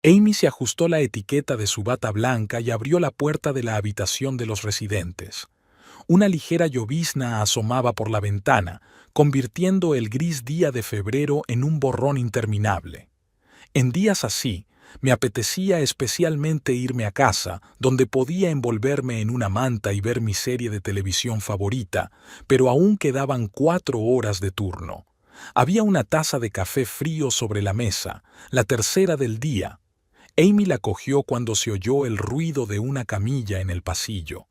Amy se ajustó la etiqueta de su bata blanca y abrió la puerta de la habitación de los residentes. Una ligera llovizna asomaba por la ventana, convirtiendo el gris día de febrero en un borrón interminable. En días así, me apetecía especialmente irme a casa, donde podía envolverme en una manta y ver mi serie de televisión favorita, pero aún quedaban 4 horas de turno. Había una taza de café frío sobre la mesa, la tercera del día. Amy la cogió cuando se oyó el ruido de una camilla en el pasillo.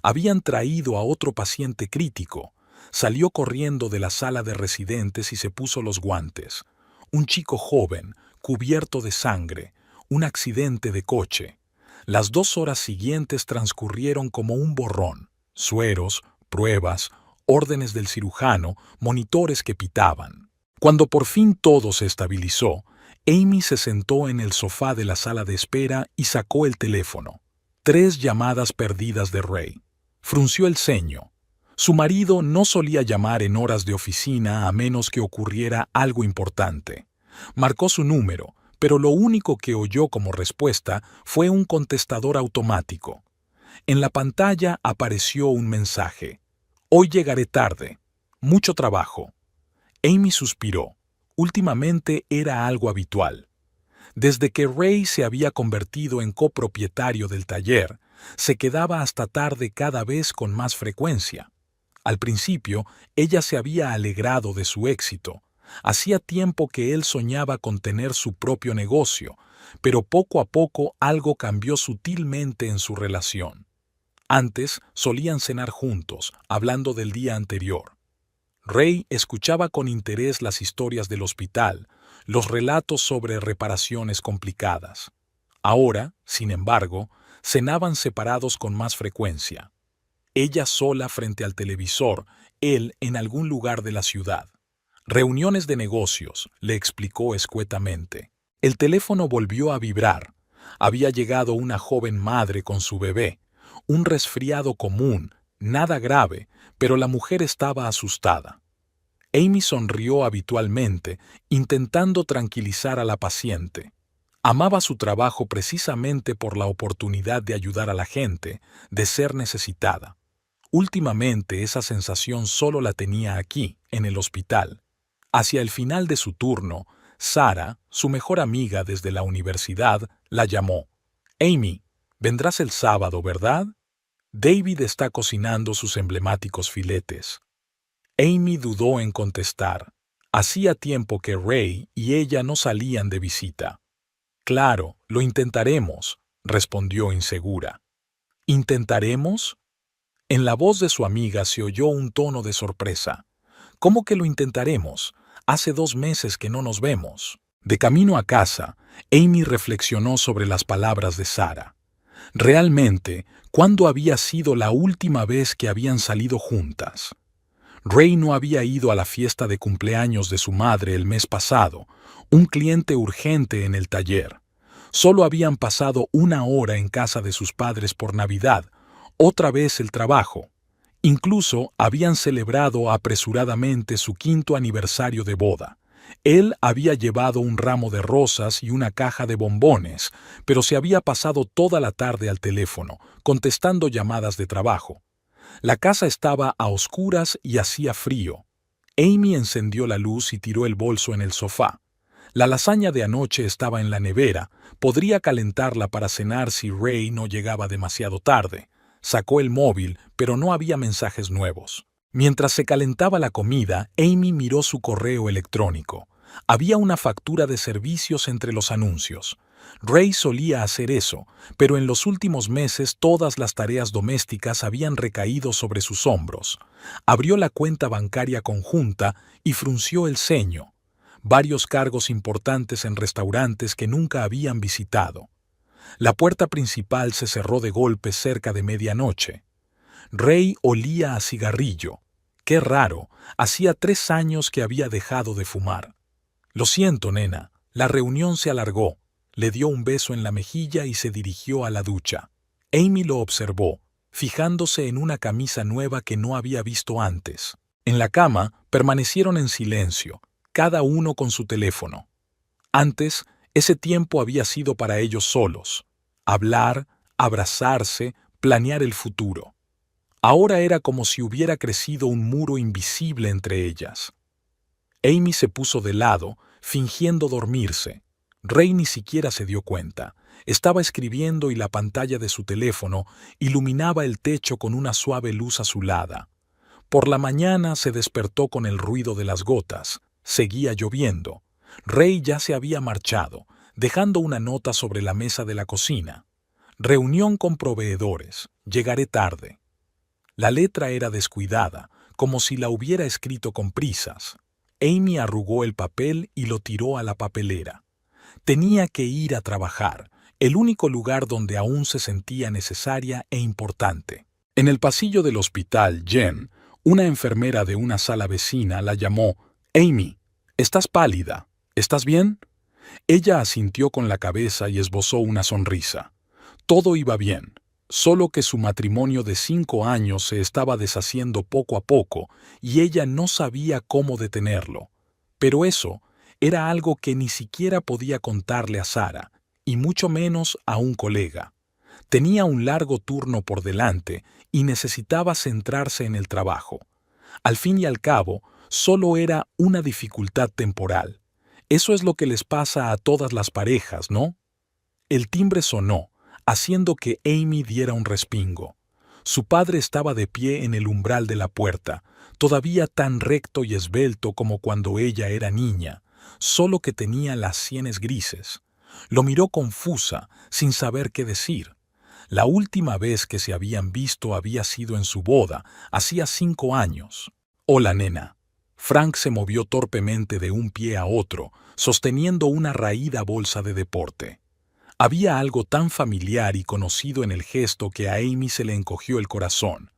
Habían traído a otro paciente crítico. Salió corriendo de la sala de residentes y se puso los guantes. Un chico joven, cubierto de sangre, un accidente de coche. Las 2 horas siguientes transcurrieron como un borrón. Sueros, pruebas, órdenes del cirujano, monitores que pitaban. Cuando por fin todo se estabilizó, Amy se sentó en el sofá de la sala de espera y sacó el teléfono. 3 llamadas perdidas de Ray. Frunció el ceño. Su marido no solía llamar en horas de oficina a menos que ocurriera algo importante. Marcó su número, pero lo único que oyó como respuesta fue un contestador automático. En la pantalla apareció un mensaje. Hoy llegaré tarde. Mucho trabajo. Amy suspiró. Últimamente era algo habitual. Desde que Ray se había convertido en copropietario del taller, se quedaba hasta tarde cada vez con más frecuencia. Al principio, ella se había alegrado de su éxito. Hacía tiempo que él soñaba con tener su propio negocio, pero poco a poco algo cambió sutilmente en su relación. Antes solían cenar juntos, hablando del día anterior. Ray escuchaba con interés las historias del hospital, los relatos sobre reparaciones complicadas. Ahora, sin embargo, cenaban separados con más frecuencia. Ella sola frente al televisor, él en algún lugar de la ciudad. Reuniones de negocios, le explicó escuetamente. El teléfono volvió a vibrar. Había llegado una joven madre con su bebé. Un resfriado común, nada grave, pero la mujer estaba asustada. Amy sonrió habitualmente, intentando tranquilizar a la paciente. Amaba su trabajo precisamente por la oportunidad de ayudar a la gente, de ser necesitada. Últimamente esa sensación solo la tenía aquí, en el hospital. Hacia el final de su turno, Sara, su mejor amiga desde la universidad, la llamó. Amy, vendrás el sábado, ¿verdad? David está cocinando sus emblemáticos filetes. Amy dudó en contestar. Hacía tiempo que Ray y ella no salían de visita. Claro, lo intentaremos, respondió insegura. ¿Intentaremos? En la voz de su amiga se oyó un tono de sorpresa. ¿Cómo que lo intentaremos? Hace 2 meses que no nos vemos. De camino a casa, Amy reflexionó sobre las palabras de Sara. Realmente, ¿cuándo había sido la última vez que habían salido juntas? Ray no había ido a la fiesta de cumpleaños de su madre el mes pasado, un cliente urgente en el taller. Solo habían pasado 1 hora en casa de sus padres por Navidad, otra vez el trabajo. Incluso habían celebrado apresuradamente su 5º aniversario de boda. Él había llevado un ramo de rosas y una caja de bombones, pero se había pasado toda la tarde al teléfono, contestando llamadas de trabajo. La casa estaba a oscuras y hacía frío. Amy encendió la luz y tiró el bolso en el sofá. La lasaña de anoche estaba en la nevera, podría calentarla para cenar si Ray no llegaba demasiado tarde. Sacó el móvil, pero no había mensajes nuevos. Mientras se calentaba la comida, Amy miró su correo electrónico. Había una factura de servicios entre los anuncios. Ray solía hacer eso, pero en los últimos meses todas las tareas domésticas habían recaído sobre sus hombros. Abrió la cuenta bancaria conjunta y frunció el ceño. Varios cargos importantes en restaurantes que nunca habían visitado. La puerta principal se cerró de golpe cerca de medianoche. Ray olía a cigarrillo. Qué raro, hacía 3 años que había dejado de fumar. Lo siento, nena, la reunión se alargó. Le dio un beso en la mejilla y se dirigió a la ducha. Amy lo observó, fijándose en una camisa nueva que no había visto antes. En la cama permanecieron en silencio, cada uno con su teléfono. Antes, Ese tiempo había sido para ellos solos. Hablar, abrazarse, planear el futuro. Ahora era como si hubiera crecido un muro invisible entre ellas. Amy se puso de lado, fingiendo dormirse. Ray ni siquiera se dio cuenta. Estaba escribiendo y la pantalla de su teléfono iluminaba el techo con una suave luz azulada. Por la mañana se despertó con el ruido de las gotas. Seguía lloviendo. Ray ya se había marchado, dejando una nota sobre la mesa de la cocina. Reunión con proveedores. Llegaré tarde. La letra era descuidada, como si la hubiera escrito con prisas. Amy arrugó el papel y lo tiró a la papelera. Tenía que ir a trabajar, el único lugar donde aún se sentía necesaria e importante. En el pasillo del hospital, Jen, una enfermera de una sala vecina, la llamó. «Amy, estás pálida. ¿Estás bien?» Ella asintió con la cabeza y esbozó una sonrisa. Todo iba bien, solo que su matrimonio de 5 años se estaba deshaciendo poco a poco y ella no sabía cómo detenerlo. Pero eso era algo que ni siquiera podía contarle a Sara, y mucho menos a un colega. Tenía un largo turno por delante y necesitaba centrarse en el trabajo. Al fin y al cabo, solo era una dificultad temporal. Eso es lo que les pasa a todas las parejas, ¿no? El timbre sonó, haciendo que Amy diera un respingo. Su padre estaba de pie en el umbral de la puerta, todavía tan recto y esbelto como cuando ella era niña, solo que tenía las sienes grises. Lo miró confusa, sin saber qué decir. La última vez que se habían visto había sido en su boda, hacía 5 años. «Hola, nena». Frank se movió torpemente de un pie a otro, sosteniendo una raída bolsa de deporte. Había algo tan familiar y conocido en el gesto que a Amy se le encogió el corazón.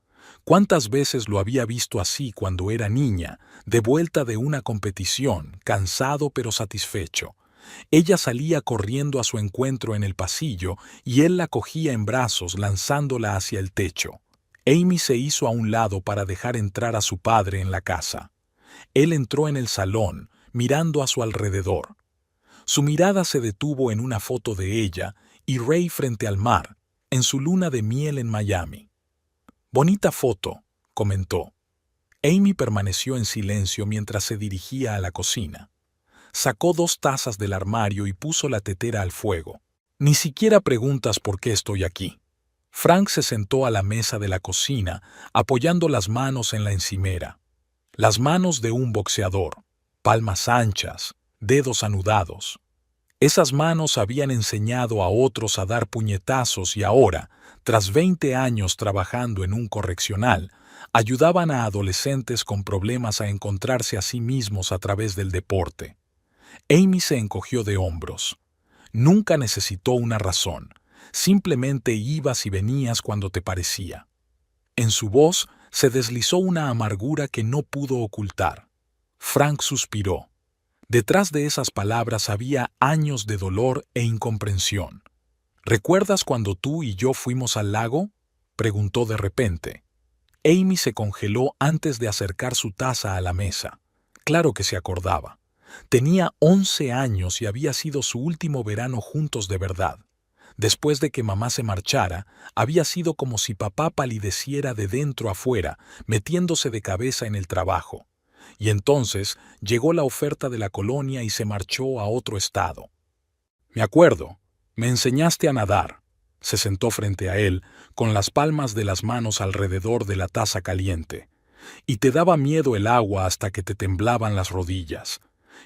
¿Cuántas veces lo había visto así cuando era niña, de vuelta de una competición, cansado pero satisfecho? Ella salía corriendo a su encuentro en el pasillo y él la cogía en brazos lanzándola hacia el techo. Amy se hizo a un lado para dejar entrar a su padre en la casa. Él entró en el salón, mirando a su alrededor. Su mirada se detuvo en una foto de ella y Ray frente al mar, en su luna de miel en Miami. «Bonita foto», comentó. Amy permaneció en silencio mientras se dirigía a la cocina. Sacó 2 tazas del armario y puso la tetera al fuego. «Ni siquiera preguntas por qué estoy aquí». Frank se sentó a la mesa de la cocina, apoyando las manos en la encimera. Las manos de un boxeador, palmas anchas, dedos anudados. Esas manos habían enseñado a otros a dar puñetazos y ahora, tras 20 años trabajando en un correccional, ayudaban a adolescentes con problemas a encontrarse a sí mismos a través del deporte. Amy se encogió de hombros. Nunca necesitó una razón. Simplemente ibas y venías cuando te parecía. En su voz se deslizó una amargura que no pudo ocultar. Frank suspiró. Detrás de esas palabras había años de dolor e incomprensión. «¿Recuerdas cuando tú y yo fuimos al lago?», preguntó de repente. Amy se congeló antes de acercar su taza a la mesa. Claro que se acordaba. Tenía 11 años y había sido su último verano juntos de verdad. Después de que mamá se marchara, había sido como si papá palideciera de dentro a fuera, metiéndose de cabeza en el trabajo. Y entonces llegó la oferta de la colonia y se marchó a otro estado. «Me acuerdo, me enseñaste a nadar». Se sentó frente a él, con las palmas de las manos alrededor de la taza caliente. «Y te daba miedo el agua hasta que te temblaban las rodillas.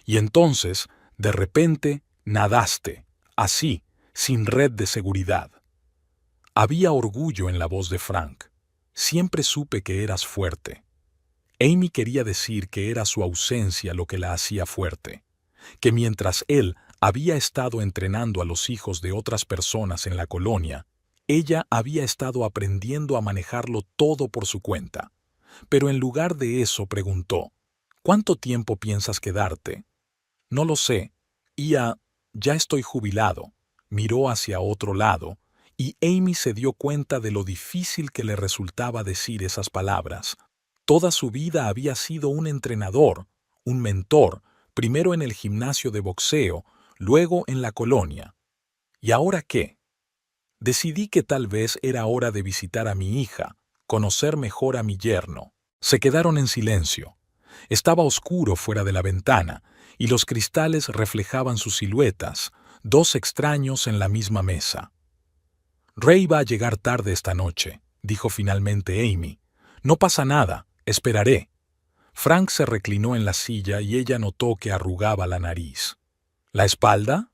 Y entonces, de repente, nadaste, así, sin red de seguridad». Había orgullo en la voz de Frank. «Siempre supe que eras fuerte». Amy quería decir que era su ausencia lo que la hacía fuerte, que mientras él había estado entrenando a los hijos de otras personas en la colonia, ella había estado aprendiendo a manejarlo todo por su cuenta. Pero en lugar de eso preguntó, «¿Cuánto tiempo piensas quedarte?» «No lo sé. Ya estoy jubilado». Miró hacia otro lado, y Amy se dio cuenta de lo difícil que le resultaba decir esas palabras. Toda su vida había sido un entrenador, un mentor, primero en el gimnasio de boxeo, luego en la colonia. ¿Y ahora qué? Decidí que tal vez era hora de visitar a mi hija, conocer mejor a mi yerno. Se quedaron en silencio. Estaba oscuro fuera de la ventana, y los cristales reflejaban sus siluetas, dos extraños en la misma mesa. Ray va a llegar tarde esta noche, dijo finalmente Amy. No pasa nada, esperaré. Frank se reclinó en la silla y ella notó que arrugaba la nariz. ¿La espalda?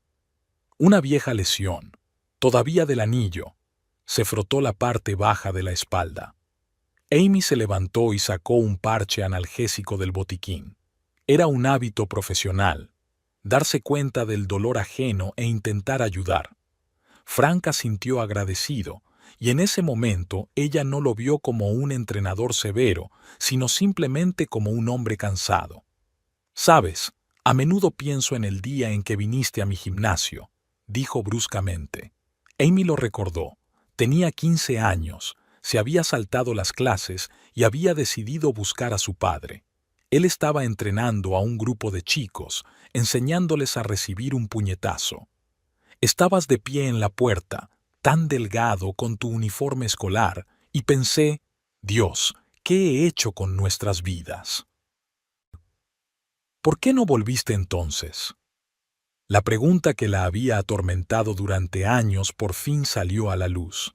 Una vieja lesión, todavía del anillo. Se frotó la parte baja de la espalda. Amy se levantó y sacó un parche analgésico del botiquín. Era un hábito profesional, darse cuenta del dolor ajeno e intentar ayudar. Frank asintió agradecido, y en ese momento ella no lo vio como un entrenador severo, sino simplemente como un hombre cansado. «Sabes, a menudo pienso en el día en que viniste a mi gimnasio», dijo bruscamente. Amy lo recordó. Tenía 15 años, se había saltado las clases y había decidido buscar a su padre. Él estaba entrenando a un grupo de chicos, enseñándoles a recibir un puñetazo. Estabas de pie en la puerta, tan delgado con tu uniforme escolar, y pensé, Dios, ¿qué he hecho con nuestras vidas? ¿Por qué no volviste entonces? La pregunta que la había atormentado durante años por fin salió a la luz.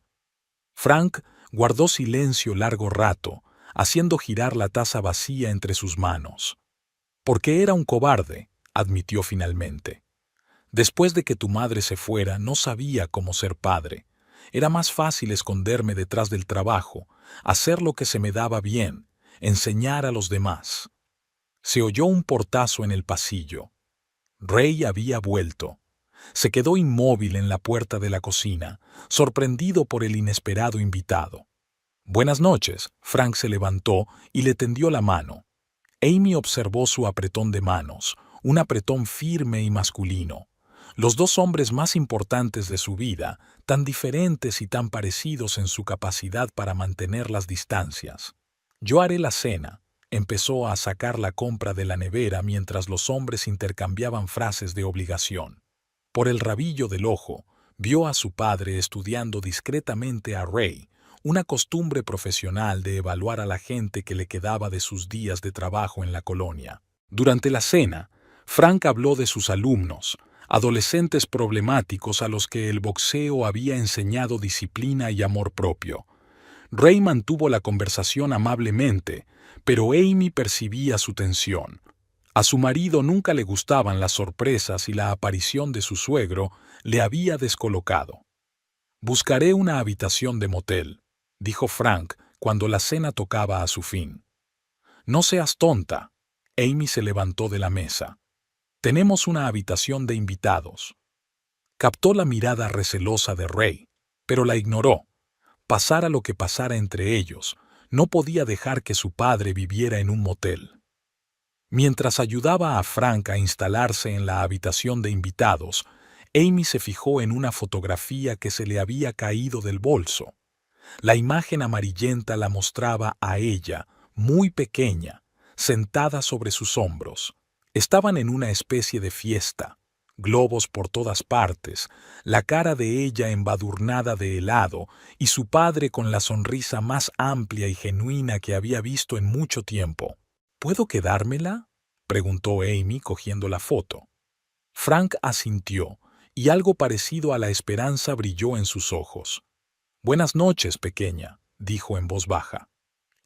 Frank guardó silencio largo rato, haciendo girar la taza vacía entre sus manos. Porque era un cobarde, admitió finalmente. Después de que tu madre se fuera, no sabía cómo ser padre. Era más fácil esconderme detrás del trabajo, hacer lo que se me daba bien, enseñar a los demás. Se oyó un portazo en el pasillo. Ray había vuelto. Se quedó inmóvil en la puerta de la cocina, sorprendido por el inesperado invitado. «Buenas noches», Frank se levantó y le tendió la mano. Amy observó su apretón de manos, un apretón firme y masculino. Los dos hombres más importantes de su vida, tan diferentes y tan parecidos en su capacidad para mantener las distancias. «Yo haré la cena», empezó a sacar la compra de la nevera mientras los hombres intercambiaban frases de obligación. Por el rabillo del ojo, vio a su padre estudiando discretamente a Ray, una costumbre profesional de evaluar a la gente que le quedaba de sus días de trabajo en la colonia. Durante la cena, Frank habló de sus alumnos, adolescentes problemáticos a los que el boxeo había enseñado disciplina y amor propio. Ray mantuvo la conversación amablemente, pero Amy percibía su tensión. A su marido nunca le gustaban las sorpresas y la aparición de su suegro le había descolocado. «Buscaré una habitación de motel», dijo Frank cuando la cena tocaba a su fin. «No seas tonta». Amy se levantó de la mesa. «Tenemos una habitación de invitados». Captó la mirada recelosa de Ray, pero la ignoró. Pasara lo que pasara entre ellos, no podía dejar que su padre viviera en un motel. Mientras ayudaba a Frank a instalarse en la habitación de invitados, Amy se fijó en una fotografía que se le había caído del bolso. La imagen amarillenta la mostraba a ella, muy pequeña, sentada sobre sus hombros. Estaban en una especie de fiesta, globos por todas partes, la cara de ella embadurnada de helado y su padre con la sonrisa más amplia y genuina que había visto en mucho tiempo. «¿Puedo quedármela?», preguntó Amy cogiendo la foto. Frank asintió, y algo parecido a la esperanza brilló en sus ojos. «Buenas noches, pequeña», dijo en voz baja.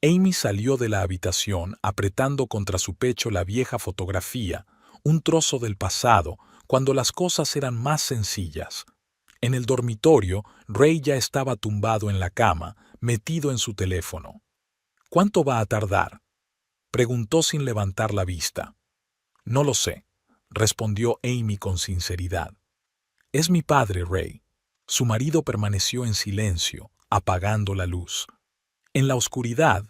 Amy salió de la habitación apretando contra su pecho la vieja fotografía, un trozo del pasado, cuando las cosas eran más sencillas. En el dormitorio, Ray ya estaba tumbado en la cama, metido en su teléfono. «¿Cuánto va a tardar?», preguntó sin levantar la vista. «No lo sé», respondió Amy con sinceridad. «Es mi padre, Ray». Su marido permaneció en silencio, apagando la luz. En la oscuridad,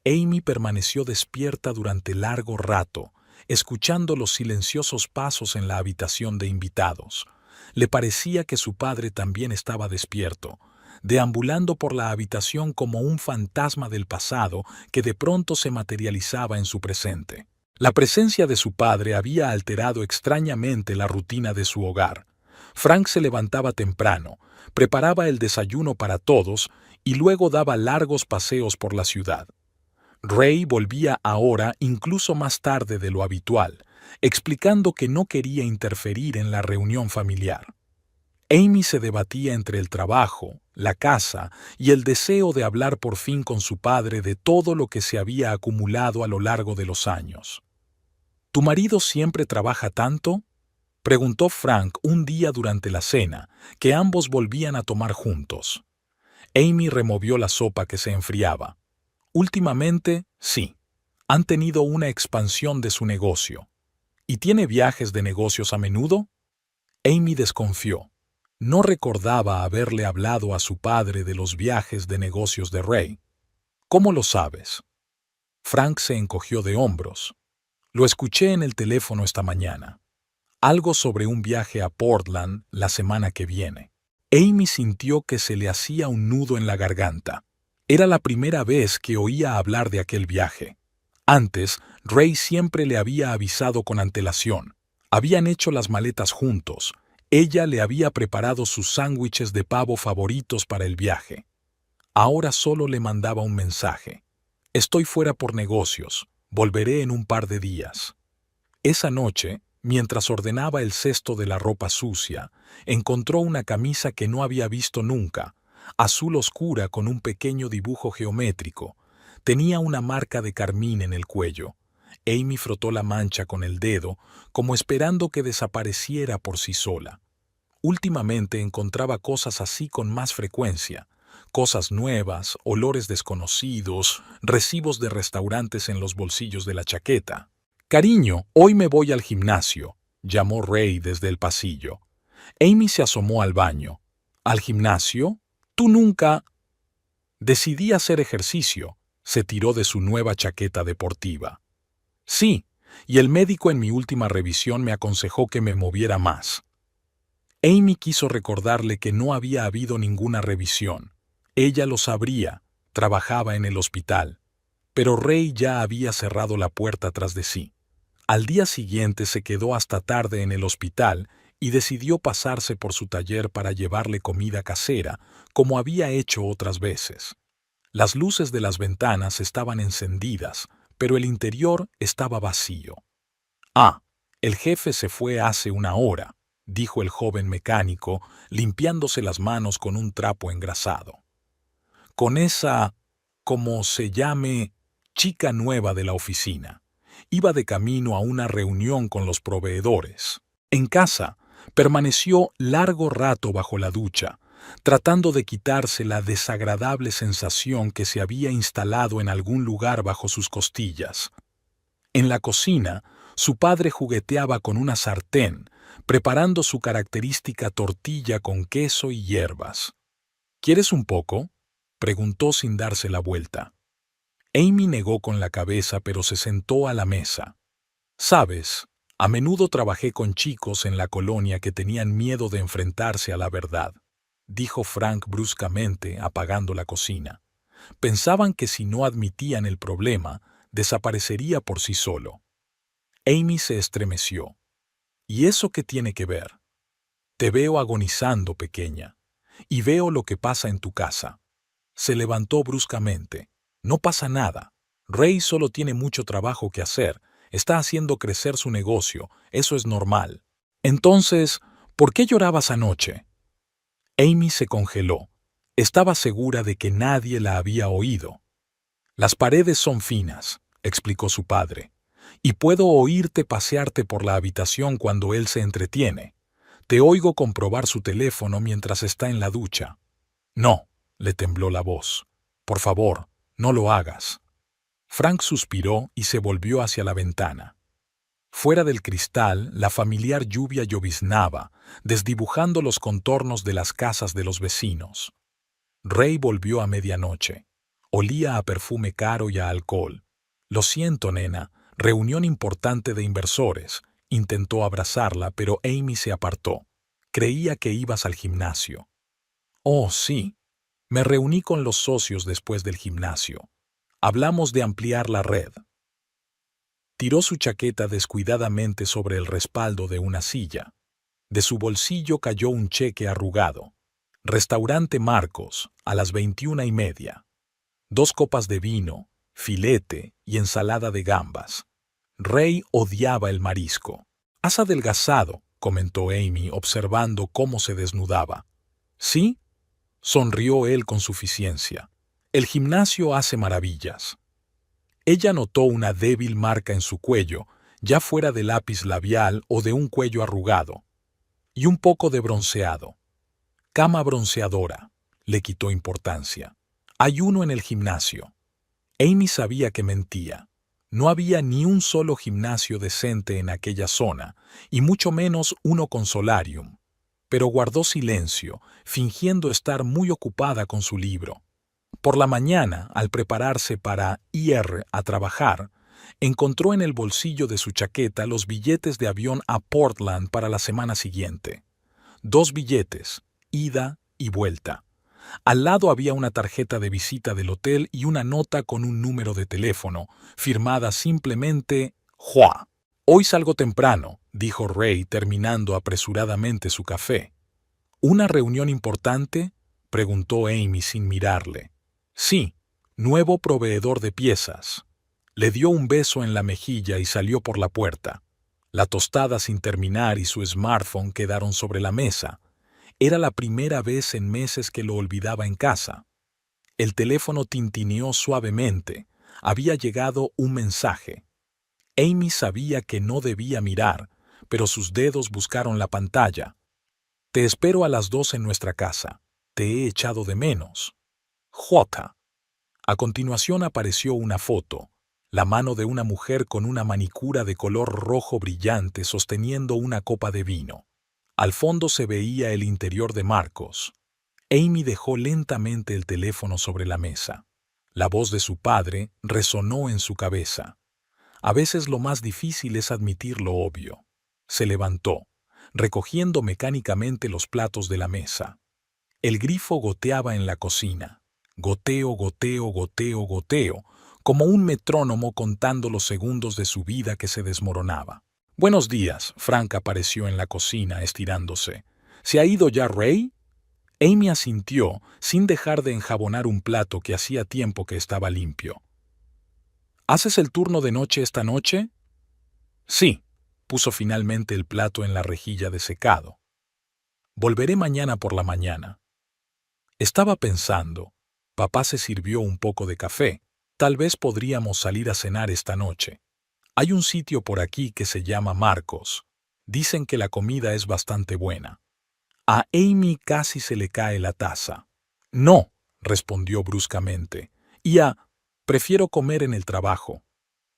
Amy permaneció despierta durante largo rato, escuchando los silenciosos pasos en la habitación de invitados. Le parecía que su padre también estaba despierto, deambulando por la habitación como un fantasma del pasado que de pronto se materializaba en su presente. La presencia de su padre había alterado extrañamente la rutina de su hogar. Frank se levantaba temprano, preparaba el desayuno para todos y luego daba largos paseos por la ciudad. Ray volvía ahora incluso más tarde de lo habitual, explicando que no quería interferir en la reunión familiar. Amy se debatía entre el trabajo, la casa y el deseo de hablar por fin con su padre de todo lo que se había acumulado a lo largo de los años. ¿Tu marido siempre trabaja tanto?, preguntó Frank un día durante la cena, que ambos volvían a tomar juntos. Amy removió la sopa que se enfriaba. Últimamente, sí. Han tenido una expansión de su negocio. ¿Y tiene viajes de negocios a menudo? Amy desconfió. No recordaba haberle hablado a su padre de los viajes de negocios de Ray. ¿Cómo lo sabes? Frank se encogió de hombros. Lo escuché en el teléfono esta mañana. Algo sobre un viaje a Portland la semana que viene. Amy sintió que se le hacía un nudo en la garganta. Era la primera vez que oía hablar de aquel viaje. Antes, Ray siempre le había avisado con antelación. Habían hecho las maletas juntos. Ella le había preparado sus sándwiches de pavo favoritos para el viaje. Ahora solo le mandaba un mensaje. Estoy fuera por negocios. Volveré en un par de días. Esa noche, mientras ordenaba el cesto de la ropa sucia, encontró una camisa que no había visto nunca, azul oscura con un pequeño dibujo geométrico. Tenía una marca de carmín en el cuello. Amy frotó la mancha con el dedo, como esperando que desapareciera por sí sola. Últimamente encontraba cosas así con más frecuencia. Cosas nuevas, olores desconocidos, recibos de restaurantes en los bolsillos de la chaqueta. «Cariño, hoy me voy al gimnasio», llamó Ray desde el pasillo. Amy se asomó al baño. «¿Al gimnasio? Tú nunca...» Decidí hacer ejercicio. Se tiró de su nueva chaqueta deportiva. «Sí, y el médico en mi última revisión me aconsejó que me moviera más». Amy quiso recordarle que no había habido ninguna revisión. Ella lo sabría, trabajaba en el hospital. Pero Ray ya había cerrado la puerta tras de sí. Al día siguiente se quedó hasta tarde en el hospital y decidió pasarse por su taller para llevarle comida casera, como había hecho otras veces. Las luces de las ventanas estaban encendidas, pero el interior estaba vacío. «Ah, el jefe se fue hace una hora», dijo el joven mecánico, limpiándose las manos con un trapo engrasado. «Con esa, como se llame, chica nueva de la oficina. Iba de camino a una reunión con los proveedores. En casa, permaneció largo rato bajo la ducha, tratando de quitarse la desagradable sensación que se había instalado en algún lugar bajo sus costillas. En la cocina, su padre jugueteaba con una sartén, preparando su característica tortilla con queso y hierbas. «¿Quieres un poco?», preguntó sin darse la vuelta. Amy negó con la cabeza, pero se sentó a la mesa. «Sabes, a menudo trabajé con chicos en la colonia que tenían miedo de enfrentarse a la verdad», dijo Frank bruscamente, apagando la cocina. «Pensaban que si no admitían el problema, desaparecería por sí solo». Amy se estremeció. «¿Y eso qué tiene que ver? Te veo agonizando, pequeña, y veo lo que pasa en tu casa». Se levantó bruscamente. «No pasa nada. Ray solo tiene mucho trabajo que hacer. Está haciendo crecer su negocio. Eso es normal». «Entonces, ¿por qué llorabas anoche?». Amy se congeló. Estaba segura de que nadie la había oído. «Las paredes son finas», explicó su padre, «y puedo oírte pasearte por la habitación cuando él se entretiene. Te oigo comprobar su teléfono mientras está en la ducha». «No», le tembló la voz. «Por favor, no lo hagas». Frank suspiró y se volvió hacia la ventana. Fuera del cristal, la familiar lluvia lloviznaba, desdibujando los contornos de las casas de los vecinos. Ray volvió a medianoche. Olía a perfume caro y a alcohol. «Lo siento, nena, reunión importante de inversores». Intentó abrazarla, pero Amy se apartó. «Creía que ibas al gimnasio». «Oh, sí. Me reuní con los socios después del gimnasio. Hablamos de ampliar la red». Tiró su chaqueta descuidadamente sobre el respaldo de una silla. De su bolsillo cayó un cheque arrugado. Restaurante Marcos, a las 21:30. 2 copas de vino, filete y ensalada de gambas. Ray odiaba el marisco. «Has adelgazado», comentó Amy, observando cómo se desnudaba. «¿Sí?», sonrió él con suficiencia. «El gimnasio hace maravillas». Ella notó una débil marca en su cuello, ya fuera de lápiz labial o de un cuello arrugado. Y un poco de bronceado. «Cama bronceadora», le quitó importancia. «Hay uno en el gimnasio». Amy sabía que mentía. No había ni un solo gimnasio decente en aquella zona, y mucho menos uno con solarium. Pero guardó silencio, fingiendo estar muy ocupada con su libro. Por la mañana, al prepararse para ir a trabajar, encontró en el bolsillo de su chaqueta los billetes de avión a Portland para la semana siguiente. 2 billetes, ida y vuelta. Al lado había una tarjeta de visita del hotel y una nota con un número de teléfono, firmada simplemente Joa. «Hoy salgo temprano», dijo Ray terminando apresuradamente su café. «¿Una reunión importante?», preguntó Amy sin mirarle. «Sí, nuevo proveedor de piezas». Le dio un beso en la mejilla y salió por la puerta. La tostada sin terminar y su smartphone quedaron sobre la mesa. Era la primera vez en meses que lo olvidaba en casa. El teléfono tintineó suavemente. Había llegado un mensaje. Amy sabía que no debía mirar, pero sus dedos buscaron la pantalla. «Te espero a las 2 en nuestra casa. Te he echado de menos. J». A continuación apareció una foto, la mano de una mujer con una manicura de color rojo brillante sosteniendo una copa de vino. Al fondo se veía el interior de Marcos. Amy dejó lentamente el teléfono sobre la mesa. La voz de su padre resonó en su cabeza. A veces lo más difícil es admitir lo obvio. Se levantó, recogiendo mecánicamente los platos de la mesa. El grifo goteaba en la cocina. Goteo, goteo, goteo, goteo, como un metrónomo contando los segundos de su vida que se desmoronaba. «Buenos días», Frank apareció en la cocina estirándose. «¿Se ha ido ya Ray?». Amy asintió, sin dejar de enjabonar un plato que hacía tiempo que estaba limpio. «¿Haces el turno de noche esta noche?». «Sí», puso finalmente el plato en la rejilla de secado. «Volveré mañana por la mañana». Estaba pensando. Papá se sirvió un poco de café. Tal vez podríamos salir a cenar esta noche. Hay un sitio por aquí que se llama Marcos. Dicen que la comida es bastante buena. A Amy casi se le cae la taza. «No», respondió bruscamente. Prefiero comer en el trabajo».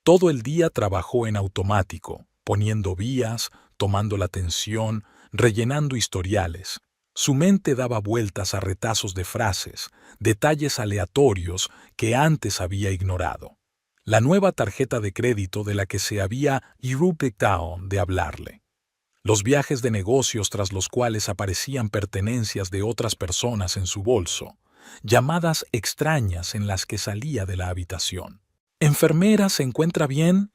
Todo el día trabajó en automático, poniendo vías, tomando la tensión, rellenando historiales. Su mente daba vueltas a retazos de frases, detalles aleatorios que antes había ignorado. La nueva tarjeta de crédito de la que se había olvidado de hablarle. Los viajes de negocios tras los cuales aparecían pertenencias de otras personas en su bolso. Llamadas extrañas en las que salía de la habitación. «¿Enfermera, se encuentra bien?».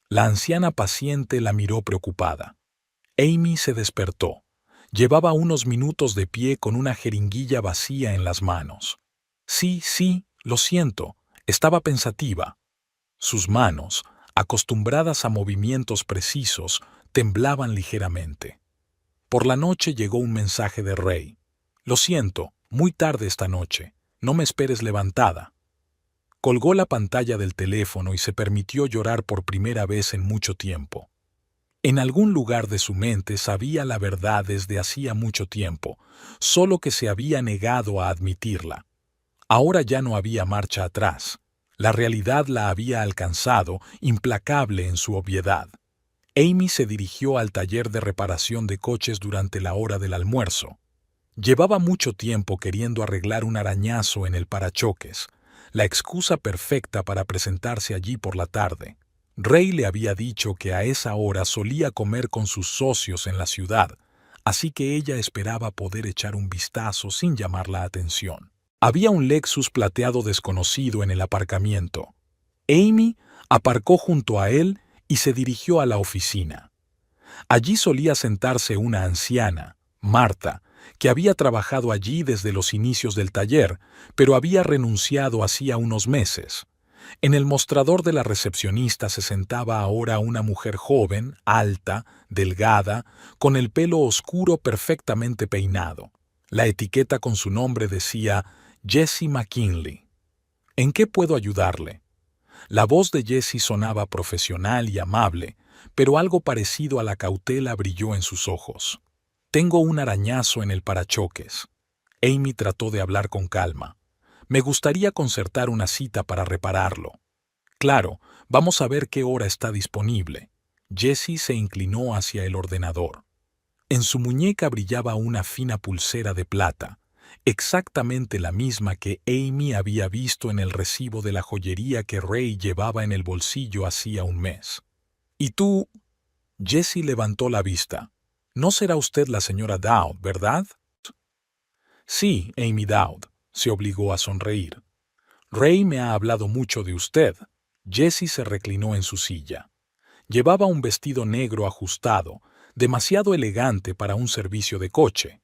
La anciana paciente la miró preocupada. Amy se despertó. Llevaba unos minutos de pie con una jeringuilla vacía en las manos. Sí, lo siento», estaba pensativa. Sus manos, acostumbradas a movimientos precisos, temblaban ligeramente. Por la noche llegó un mensaje de Ray. «Lo siento, muy tarde esta noche. No me esperes levantada». Colgó la pantalla del teléfono y se permitió llorar por primera vez en mucho tiempo. En algún lugar de su mente sabía la verdad desde hacía mucho tiempo, solo que se había negado a admitirla. Ahora ya no había marcha atrás. La realidad la había alcanzado, implacable en su obviedad. Amy se dirigió al taller de reparación de coches durante la hora del almuerzo. Llevaba mucho tiempo queriendo arreglar un arañazo en el parachoques, la excusa perfecta para presentarse allí por la tarde. Ray le había dicho que a esa hora solía comer con sus socios en la ciudad, así que ella esperaba poder echar un vistazo sin llamar la atención. Había un Lexus plateado desconocido en el aparcamiento. Amy Aparcó junto a él y se dirigió a la oficina. Allí solía sentarse una anciana, Marta, que había trabajado allí desde los inicios del taller, pero había renunciado hacía unos meses. En el mostrador de la recepcionista se sentaba ahora una mujer joven, alta, delgada, con el pelo oscuro perfectamente peinado. La etiqueta con su nombre decía Jessie McKinley. ¿En qué puedo ayudarle? La voz de Jessie sonaba profesional y amable, pero algo parecido a la cautela brilló en sus ojos. Tengo un arañazo en el parachoques. Amy trató de hablar con calma. Me gustaría concertar una cita para repararlo. Claro, vamos a ver qué hora está disponible. Jessie se inclinó hacia el ordenador. En su muñeca brillaba una fina pulsera de plata, exactamente la misma que Amy había visto en el recibo de la joyería que Ray llevaba en el bolsillo hacía un mes. ¿Y tú? Jessie levantó la vista. No será usted la señora Dowd, ¿verdad? Sí, Amy Dowd, se obligó a sonreír. Ray me ha hablado mucho de usted. Jessie se reclinó en su silla. Llevaba un vestido negro ajustado, demasiado elegante para un servicio de coche.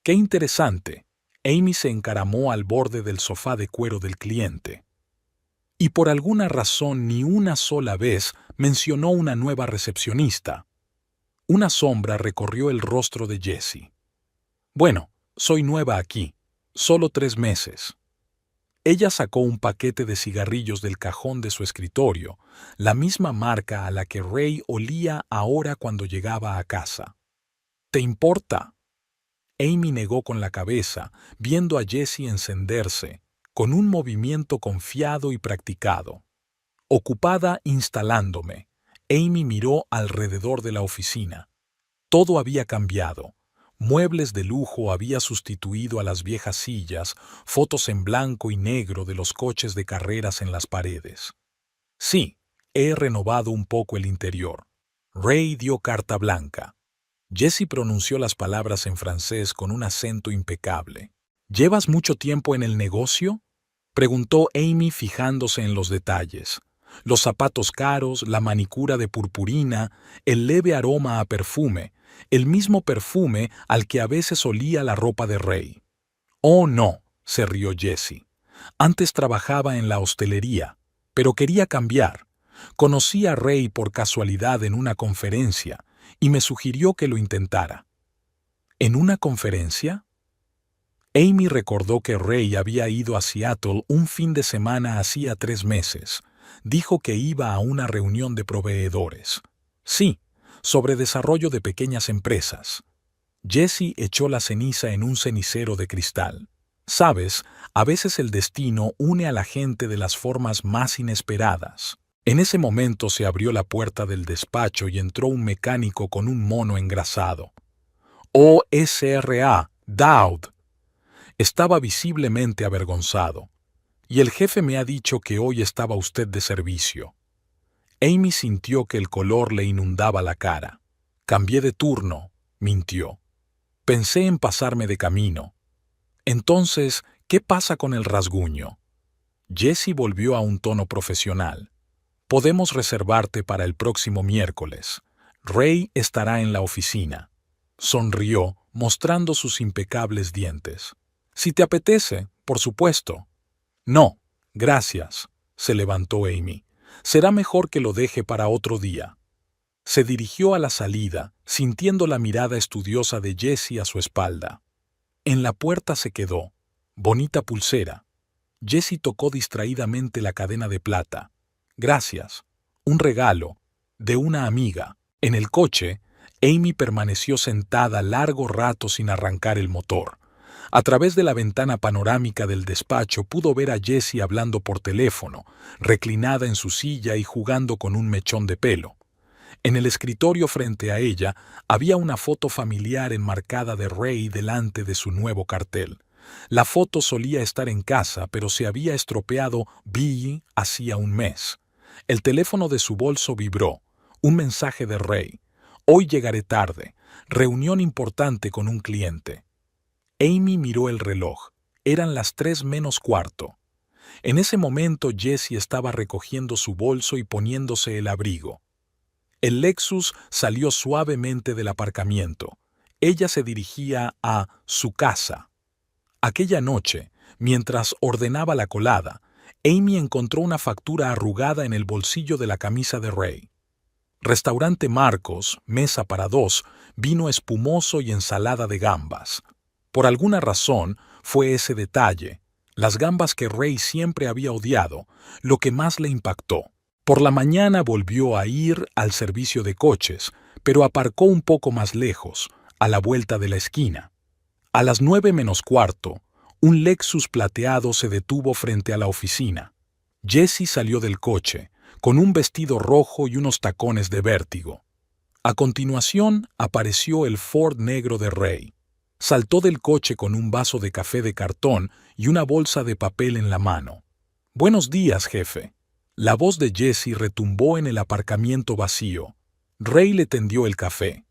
¡Qué interesante! Amy se encaramó al borde del sofá de cuero del cliente. Y por alguna razón ni una sola vez mencionó una nueva recepcionista. Una sombra recorrió el rostro de Jessie. Bueno, soy nueva aquí, solo 3 meses. Ella sacó un paquete de cigarrillos del cajón de su escritorio, la misma marca a la que Ray olía ahora cuando llegaba a casa. ¿Te importa? Amy negó con la cabeza, viendo a Jessie encenderse, con un movimiento confiado y practicado. Ocupada instalándome, Amy miró alrededor de la oficina. Todo había cambiado. Muebles de lujo había sustituido a las viejas sillas, fotos en blanco y negro de los coches de carreras en las paredes. Sí, he renovado un poco el interior. Ray dio carta blanca. Jessie pronunció las palabras en francés con un acento impecable. ¿Llevas mucho tiempo en el negocio? Preguntó Amy fijándose en los detalles. Los zapatos caros, la manicura de purpurina, el leve aroma a perfume, el mismo perfume al que a veces olía la ropa de Ray. Oh, no, se rió Jessie. Antes trabajaba en la hostelería, pero quería cambiar. Conocí a Ray por casualidad en una conferencia y me sugirió que lo intentara. ¿En una conferencia? Amy recordó que Ray había ido a Seattle un fin de semana hacía 3 meses. Dijo que iba a una reunión de proveedores. Sí, sobre desarrollo de pequeñas empresas. Jessie echó la ceniza en un cenicero de cristal. Sabes, a veces el destino une a la gente de las formas más inesperadas. En ese momento se abrió la puerta del despacho y entró un mecánico con un mono engrasado. OSRA, Dowd. Estaba visiblemente avergonzado. Y el jefe me ha dicho que hoy estaba usted de servicio. Amy sintió que el color le inundaba la cara. Cambié de turno, mintió. Pensé en pasarme de camino. Entonces, ¿qué pasa con el rasguño? Jessie volvió a un tono profesional. Podemos reservarte para el próximo miércoles. Ray estará en la oficina. Sonrió, mostrando sus impecables dientes. Si te apetece, por supuesto. No, gracias, se levantó Amy. Será mejor que lo deje para otro día. Se dirigió a la salida, sintiendo la mirada estudiosa de Jessie a su espalda. En la puerta se quedó. Bonita pulsera. Jessie tocó distraídamente la cadena de plata. Gracias. Un regalo. De una amiga. En el coche, Amy permaneció sentada largo rato sin arrancar el motor. A través de la ventana panorámica del despacho pudo ver a Jessie hablando por teléfono, reclinada en su silla y jugando con un mechón de pelo. En el escritorio frente a ella había una foto familiar enmarcada de Ray delante de su nuevo cartel. La foto solía estar en casa, pero se había estropeado hacía un mes. El teléfono de su bolso vibró. Un mensaje de Ray. Hoy llegaré tarde. Reunión importante con un cliente. Amy miró el reloj. Eran las 3 menos cuarto. En ese momento Jessie estaba recogiendo su bolso y poniéndose el abrigo. El Lexus salió suavemente del aparcamiento. Ella se dirigía a su casa. Aquella noche, mientras ordenaba la colada, Amy encontró una factura arrugada en el bolsillo de la camisa de Ray. Restaurante Marcos, mesa para dos, vino espumoso y ensalada de gambas. Por alguna razón, fue ese detalle, las gambas que Ray siempre había odiado, lo que más le impactó. Por la mañana volvió a ir al servicio de coches, pero aparcó un poco más lejos, a la vuelta de la esquina. A las 9:45, un Lexus plateado se detuvo frente a la oficina. Jessie salió del coche, con un vestido rojo y unos tacones de vértigo. A continuación, apareció el Ford negro de Ray. Saltó del coche con un vaso de café de cartón y una bolsa de papel en la mano. «Buenos días, jefe». La voz de Jessie retumbó en el aparcamiento vacío. Ray le tendió el café.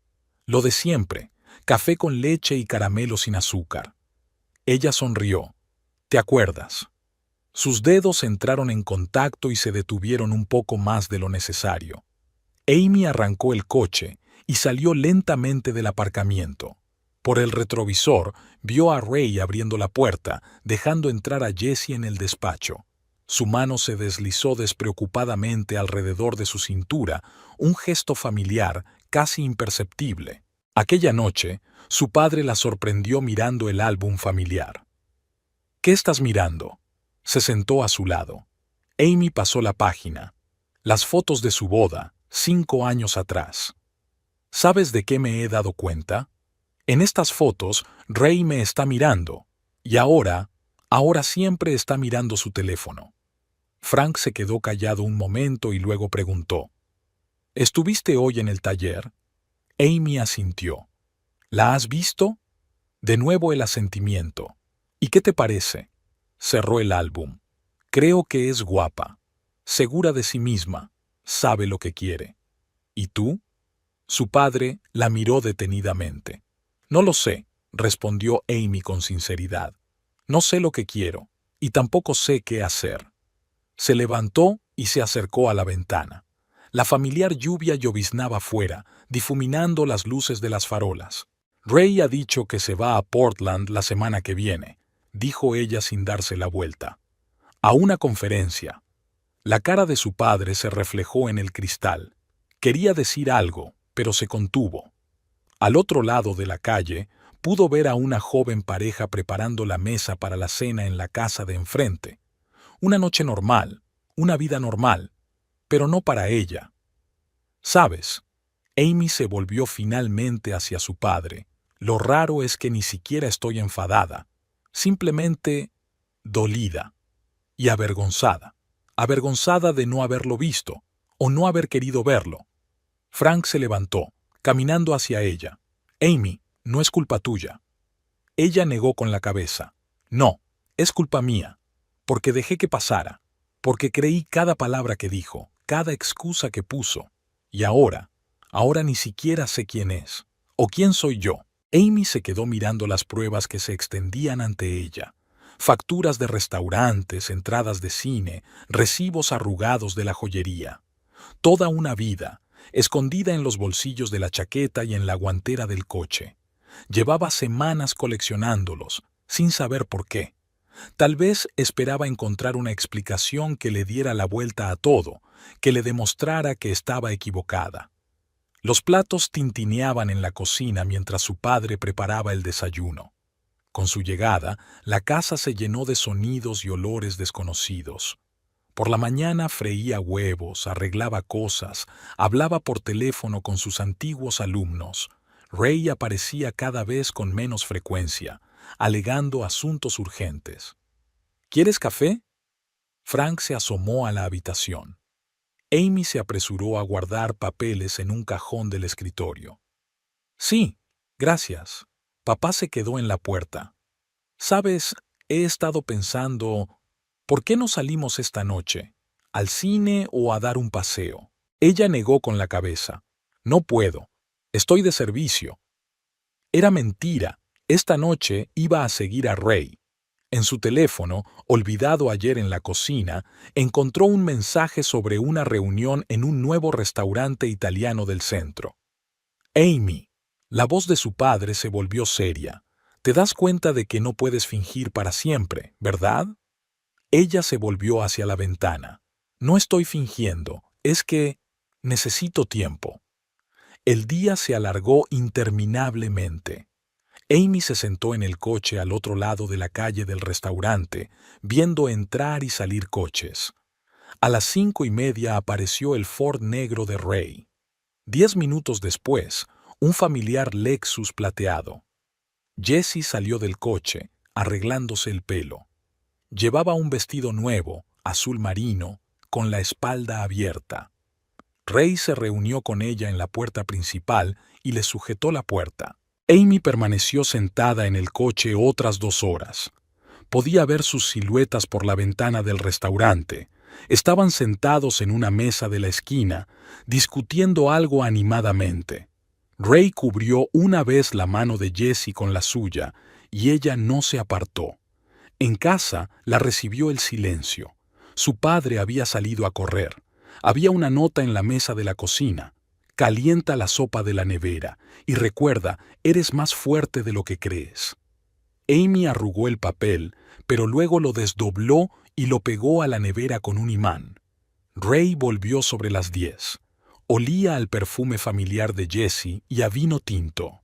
Lo de siempre, café con leche y caramelo sin azúcar. Ella sonrió. «¿Te acuerdas?» Sus dedos entraron en contacto y se detuvieron un poco más de lo necesario. Amy arrancó el coche y salió lentamente del aparcamiento. Por el retrovisor, vio a Ray abriendo la puerta, dejando entrar a Jessie en el despacho. Su mano se deslizó despreocupadamente alrededor de su cintura, un gesto familiar, casi imperceptible. Aquella noche, su padre la sorprendió mirando el álbum familiar. «¿Qué estás mirando?». Se sentó a su lado. Amy pasó la página. Las fotos de su boda, 5 años atrás. ¿Sabes de qué me he dado cuenta? En estas fotos, Ray me está mirando, y ahora siempre está mirando su teléfono. Frank se quedó callado un momento y luego preguntó: «¿Estuviste hoy en el taller?». Amy asintió. «¿La has visto?». De nuevo el asentimiento. «¿Y qué te parece?». Cerró el álbum. «Creo que es guapa. Segura de sí misma. Sabe lo que quiere». «¿Y tú?». Su padre la miró detenidamente. «No lo sé», respondió Amy con sinceridad. «No sé lo que quiero, y tampoco sé qué hacer». Se levantó y se acercó a la ventana. La familiar lluvia lloviznaba fuera, difuminando las luces de las farolas. «Ray ha dicho que se va a Portland la semana que viene», dijo ella sin darse la vuelta. «A una conferencia». La cara de su padre se reflejó en el cristal. Quería decir algo, pero se contuvo. Al otro lado de la calle, pudo ver a una joven pareja preparando la mesa para la cena en la casa de enfrente. Una noche normal, una vida normal, pero no para ella. «¿Sabes?». Amy se volvió finalmente hacia su padre. «Lo raro es que ni siquiera estoy enfadada, simplemente dolida y avergonzada. Avergonzada de no haberlo visto, o no haber querido verlo». Frank se levantó, caminando hacia ella. «Amy, no es culpa tuya». Ella negó con la cabeza. «No, es culpa mía, porque dejé que pasara, porque creí cada palabra que dijo, cada excusa que puso. Y ahora ni siquiera sé quién es, o quién soy yo». Amy se quedó mirando las pruebas que se extendían ante ella. Facturas de restaurantes, entradas de cine, recibos arrugados de la joyería. Toda una vida, escondida en los bolsillos de la chaqueta y en la guantera del coche. Llevaba semanas coleccionándolos, sin saber por qué. Tal vez esperaba encontrar una explicación que le diera la vuelta a todo, que le demostrara que estaba equivocada. Los platos tintineaban en la cocina mientras su padre preparaba el desayuno. Con su llegada, la casa se llenó de sonidos y olores desconocidos. Por la mañana freía huevos, arreglaba cosas, hablaba por teléfono con sus antiguos alumnos. Ray aparecía cada vez con menos frecuencia, alegando asuntos urgentes. «¿Quieres café?». Frank se asomó a la habitación. Amy se apresuró a guardar papeles en un cajón del escritorio. «Sí, gracias». Papá se quedó en la puerta. «Sabes, he estado pensando, ¿por qué no salimos esta noche? ¿Al cine o a dar un paseo?». Ella negó con la cabeza. «No puedo. Estoy de servicio». Era mentira. Esta noche iba a seguir a Ray. En su teléfono, olvidado ayer en la cocina, encontró un mensaje sobre una reunión en un nuevo restaurante italiano del centro. Amy. La voz de su padre se volvió seria. Te das cuenta de que no puedes fingir para siempre, ¿verdad? Ella se volvió hacia la ventana. No estoy fingiendo, es que necesito tiempo. El día se alargó interminablemente. Amy se sentó en el coche al otro lado de la calle del restaurante, viendo entrar y salir coches. A las 5:30 apareció el Ford negro de Ray. 10 minutos después, un familiar Lexus plateado. Jessie salió del coche, arreglándose el pelo. Llevaba un vestido nuevo, azul marino, con la espalda abierta. Ray se reunió con ella en la puerta principal y le sujetó la puerta. Amy permaneció sentada en el coche otras 2 horas. Podía ver sus siluetas por la ventana del restaurante. Estaban sentados en una mesa de la esquina, discutiendo algo animadamente. Ray cubrió una vez la mano de Jessie con la suya, y ella no se apartó. En casa la recibió el silencio. Su padre había salido a correr. Había una nota en la mesa de la cocina. Calienta la sopa de la nevera y recuerda, eres más fuerte de lo que crees. Amy arrugó el papel, pero luego lo desdobló y lo pegó a la nevera con un imán. Ray volvió sobre las 10. Olía al perfume familiar de Jessie y a vino tinto.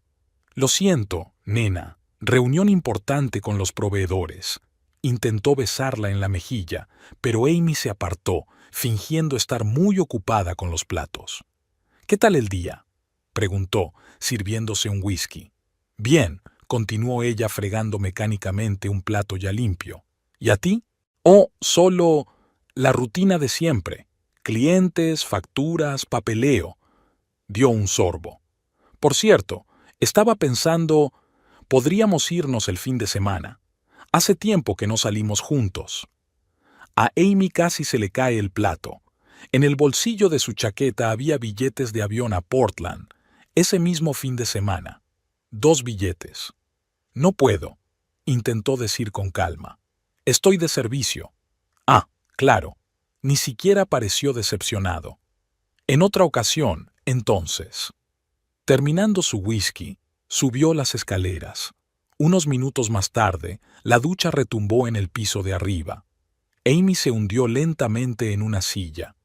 Lo siento, nena, reunión importante con los proveedores. Intentó besarla en la mejilla, pero Amy se apartó, fingiendo estar muy ocupada con los platos. ¿Qué tal el día?, preguntó, sirviéndose un whisky. Bien, continuó ella fregando mecánicamente un plato ya limpio. ¿Y a ti? Oh, solo la rutina de siempre. Clientes, facturas, papeleo. Dio un sorbo. Por cierto, estaba pensando, podríamos irnos el fin de semana. Hace tiempo que no salimos juntos. A Amy casi se le cae el plato. En el bolsillo de su chaqueta había billetes de avión a Portland, ese mismo fin de semana. 2 billetes. No puedo, intentó decir con calma. Estoy de servicio. Ah, claro. Ni siquiera pareció decepcionado. En otra ocasión, entonces. Terminando su whisky, subió las escaleras. Unos minutos más tarde, la ducha retumbó en el piso de arriba. Amy se hundió lentamente en una silla.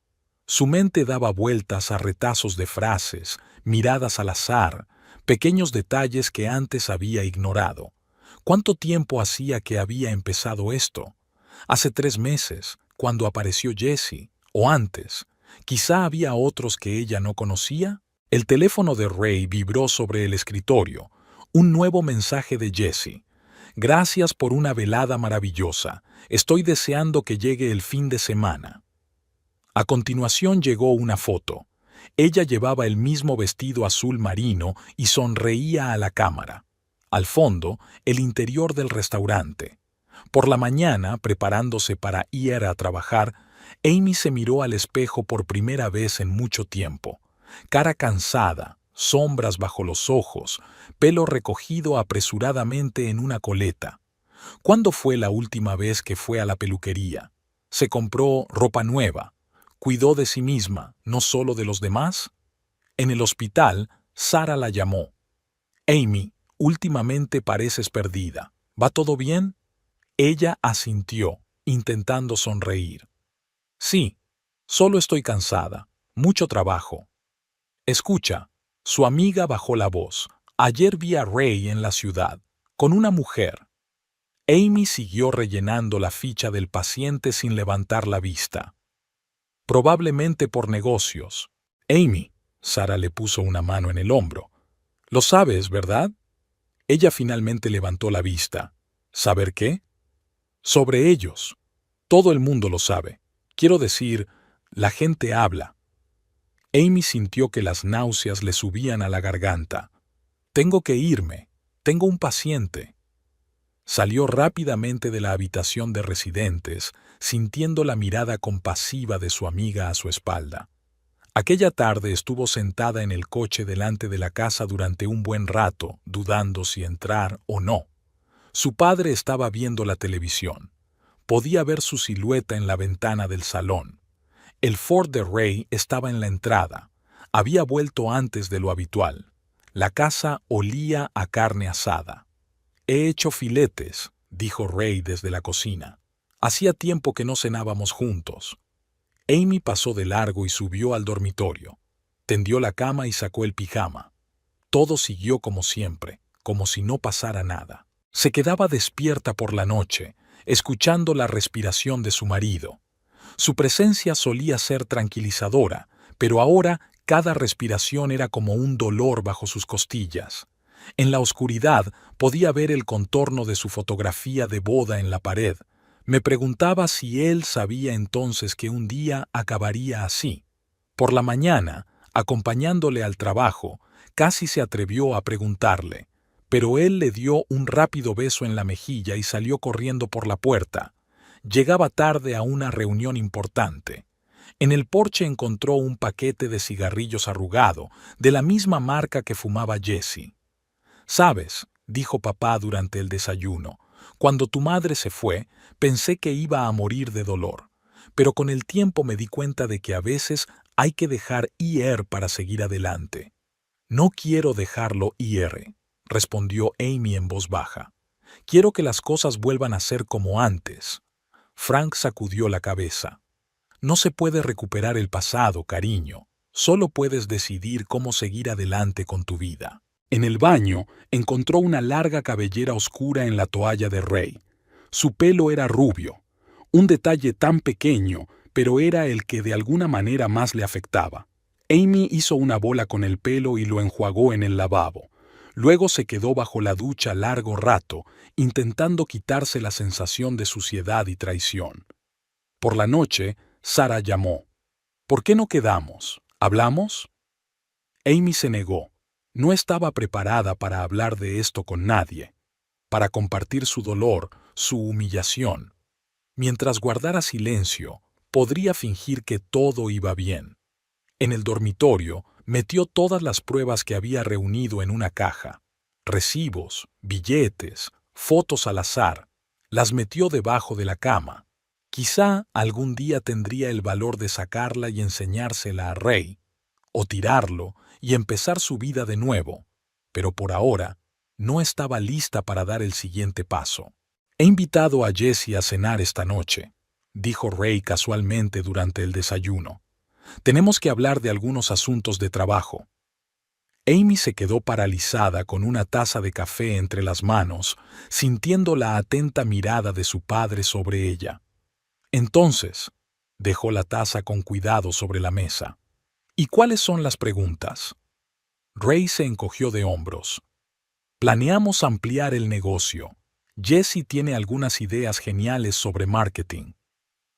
Su mente daba vueltas a retazos de frases, miradas al azar, pequeños detalles que antes había ignorado. ¿Cuánto tiempo hacía que había empezado esto? Hace 3 meses, cuando apareció Jessie, o antes. Quizá había otros que ella no conocía. El teléfono de Ray vibró sobre el escritorio. Un nuevo mensaje de Jessie. Gracias por una velada maravillosa. Estoy deseando que llegue el fin de semana. A continuación llegó una foto. Ella llevaba el mismo vestido azul marino y sonreía a la cámara. Al fondo, el interior del restaurante. Por la mañana, preparándose para ir a trabajar, Amy se miró al espejo por primera vez en mucho tiempo. Cara cansada, sombras bajo los ojos, pelo recogido apresuradamente en una coleta. ¿Cuándo fue la última vez que fue a la peluquería? ¿Se compró ropa nueva? ¿Cuidó de sí misma, no solo de los demás? En el hospital, Sara la llamó. Amy, últimamente pareces perdida. ¿Va todo bien? Ella asintió, intentando sonreír. Sí, solo estoy cansada. Mucho trabajo. Escucha, su amiga bajó la voz. Ayer vi a Ray en la ciudad, con una mujer. Amy siguió rellenando la ficha del paciente sin levantar la vista. Probablemente por negocios. Amy, Sara le puso una mano en el hombro. Lo sabes, ¿verdad? Ella finalmente levantó la vista. ¿Saber qué? Sobre ellos. Todo el mundo lo sabe. Quiero decir, la gente habla. Amy sintió que las náuseas le subían a la garganta. Tengo que irme. Tengo un paciente. Salió rápidamente de la habitación de residentes, sintiendo la mirada compasiva de su amiga a su espalda. Aquella tarde estuvo sentada en el coche delante de la casa durante un buen rato, dudando si entrar o no. Su padre estaba viendo la televisión. Podía ver su silueta en la ventana del salón. El Ford de Ray estaba en la entrada. Había vuelto antes de lo habitual. La casa olía a carne asada. «He hecho filetes», dijo Ray desde la cocina. Hacía tiempo que no cenábamos juntos. Amy pasó de largo y subió al dormitorio. Tendió la cama y sacó el pijama. Todo siguió como siempre, como si no pasara nada. Se quedaba despierta por la noche, escuchando la respiración de su marido. Su presencia solía ser tranquilizadora, pero ahora cada respiración era como un dolor bajo sus costillas. En la oscuridad podía ver el contorno de su fotografía de boda en la pared. Me preguntaba si él sabía entonces que un día acabaría así. Por la mañana, acompañándole al trabajo, casi se atrevió a preguntarle, pero él le dio un rápido beso en la mejilla y salió corriendo por la puerta. Llegaba tarde a una reunión importante. En el porche encontró un paquete de cigarrillos arrugado, de la misma marca que fumaba Jessie. «¿Sabes?», dijo papá durante el desayuno, «cuando tu madre se fue, pensé que iba a morir de dolor, pero con el tiempo me di cuenta de que a veces hay que dejar ir para seguir adelante». «No quiero dejarlo ir», respondió Amy en voz baja. «Quiero que las cosas vuelvan a ser como antes». Frank sacudió la cabeza. «No se puede recuperar el pasado, cariño. Solo puedes decidir cómo seguir adelante con tu vida». En el baño encontró una larga cabellera oscura en la toalla de Ray. Su pelo era rubio, un detalle tan pequeño, pero era el que de alguna manera más le afectaba. Amy hizo una bola con el pelo y lo enjuagó en el lavabo. Luego se quedó bajo la ducha largo rato, intentando quitarse la sensación de suciedad y traición. Por la noche, Sarah llamó. «¿Por qué no quedamos? ¿Hablamos?» Amy se negó. No estaba preparada para hablar de esto con nadie, para compartir su dolor, su humillación. Mientras guardara silencio, podría fingir que todo iba bien. En el dormitorio, metió todas las pruebas que había reunido en una caja. Recibos, billetes, fotos al azar. Las metió debajo de la cama. Quizá algún día tendría el valor de sacarla y enseñársela a Ray, o tirarlo y empezar su vida de nuevo, pero por ahora no estaba lista para dar el siguiente paso. «He invitado a Jessie a cenar esta noche», dijo Ray casualmente durante el desayuno. «Tenemos que hablar de algunos asuntos de trabajo». Amy se quedó paralizada con una taza de café entre las manos, sintiendo la atenta mirada de su padre sobre ella. Entonces, dejó la taza con cuidado sobre la mesa. «¿Y cuáles son las preguntas?» Ray se encogió de hombros. «Planeamos ampliar el negocio. Jessie tiene algunas ideas geniales sobre marketing».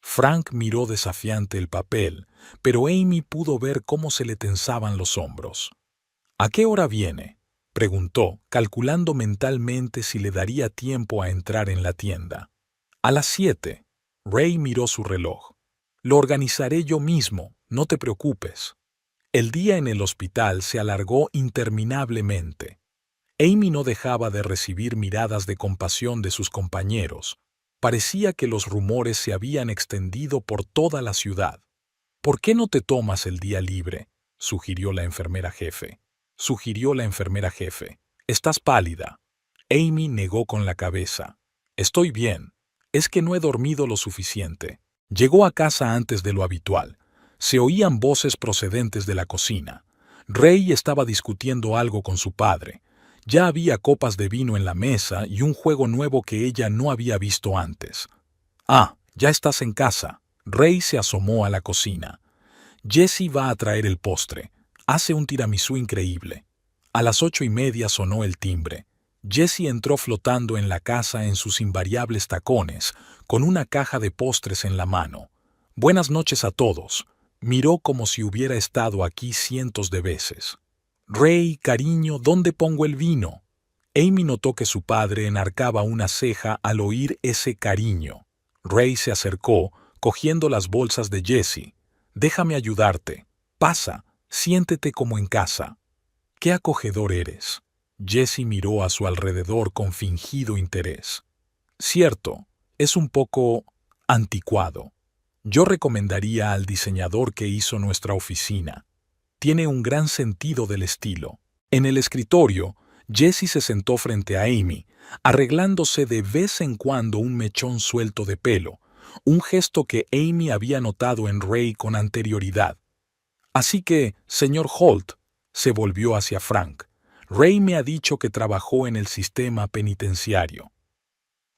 Frank miró desafiante el papel, pero Amy pudo ver cómo se le tensaban los hombros. «¿A qué hora viene?», preguntó, calculando mentalmente si le daría tiempo a entrar en la tienda. «A las 7». Ray miró su reloj. «Lo organizaré yo mismo, no te preocupes». El día en el hospital se alargó interminablemente. Amy no dejaba de recibir miradas de compasión de sus compañeros. Parecía que los rumores se habían extendido por toda la ciudad. «¿Por qué no te tomas el día libre?», sugirió la enfermera jefe. «Estás pálida». Amy negó con la cabeza. «Estoy bien. Es que no he dormido lo suficiente». Llegó a casa antes de lo habitual. Se oían voces procedentes de la cocina. Ray estaba discutiendo algo con su padre. Ya había copas de vino en la mesa y un juego nuevo que ella no había visto antes. «Ah, ya estás en casa». Ray se asomó a la cocina. «Jessie va a traer el postre. Hace un tiramisú increíble». A las 8:30 sonó el timbre. Jessie entró flotando en la casa en sus invariables tacones, con una caja de postres en la mano. «Buenas noches a todos». Miró como si hubiera estado aquí cientos de veces. «Ray, cariño, ¿dónde pongo el vino?». Amy notó que su padre enarcaba una ceja al oír ese cariño. Ray se acercó, cogiendo las bolsas de Jessie. «Déjame ayudarte. Pasa, siéntete como en casa». «Qué acogedor eres». Jessie miró a su alrededor con fingido interés. Cierto, es un poco anticuado. Yo recomendaría al diseñador que hizo nuestra oficina. Tiene un gran sentido del estilo. En el escritorio, Jessie se sentó frente a Amy, arreglándose de vez en cuando un mechón suelto de pelo, un gesto que Amy había notado en Ray con anterioridad. Así que, señor Holt, se volvió hacia Frank. Ray me ha dicho que trabajó en el sistema penitenciario.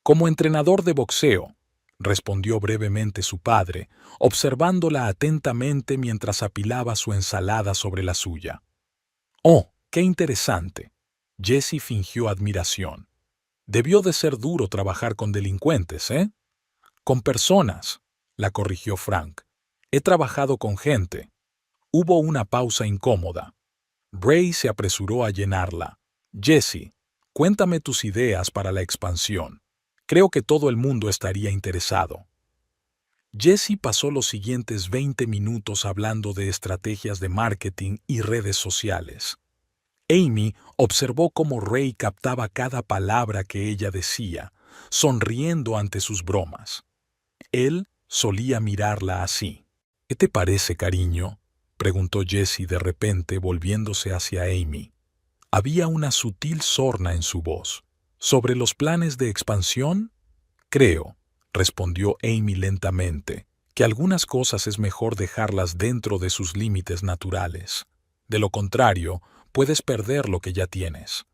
Como entrenador de boxeo, respondió brevemente su padre, observándola atentamente mientras apilaba su ensalada sobre la suya. «Oh, qué interesante». Jessie fingió admiración. «Debió de ser duro trabajar con delincuentes, ¿eh?» «Con personas», la corrigió Frank. «He trabajado con gente». Hubo una pausa incómoda. Ray se apresuró a llenarla. «Jessie, cuéntame tus ideas para la expansión. Creo que todo el mundo estaría interesado». Jessie pasó los siguientes 20 minutos hablando de estrategias de marketing y redes sociales. Amy observó cómo Ray captaba cada palabra que ella decía, sonriendo ante sus bromas. Él solía mirarla así. «¿Qué te parece, cariño?», preguntó Jessie de repente volviéndose hacia Amy. Había una sutil sorna en su voz. «¿Sobre los planes de expansión?» «Creo», respondió Amy lentamente, «que algunas cosas es mejor dejarlas dentro de sus límites naturales. De lo contrario, puedes perder lo que ya tienes».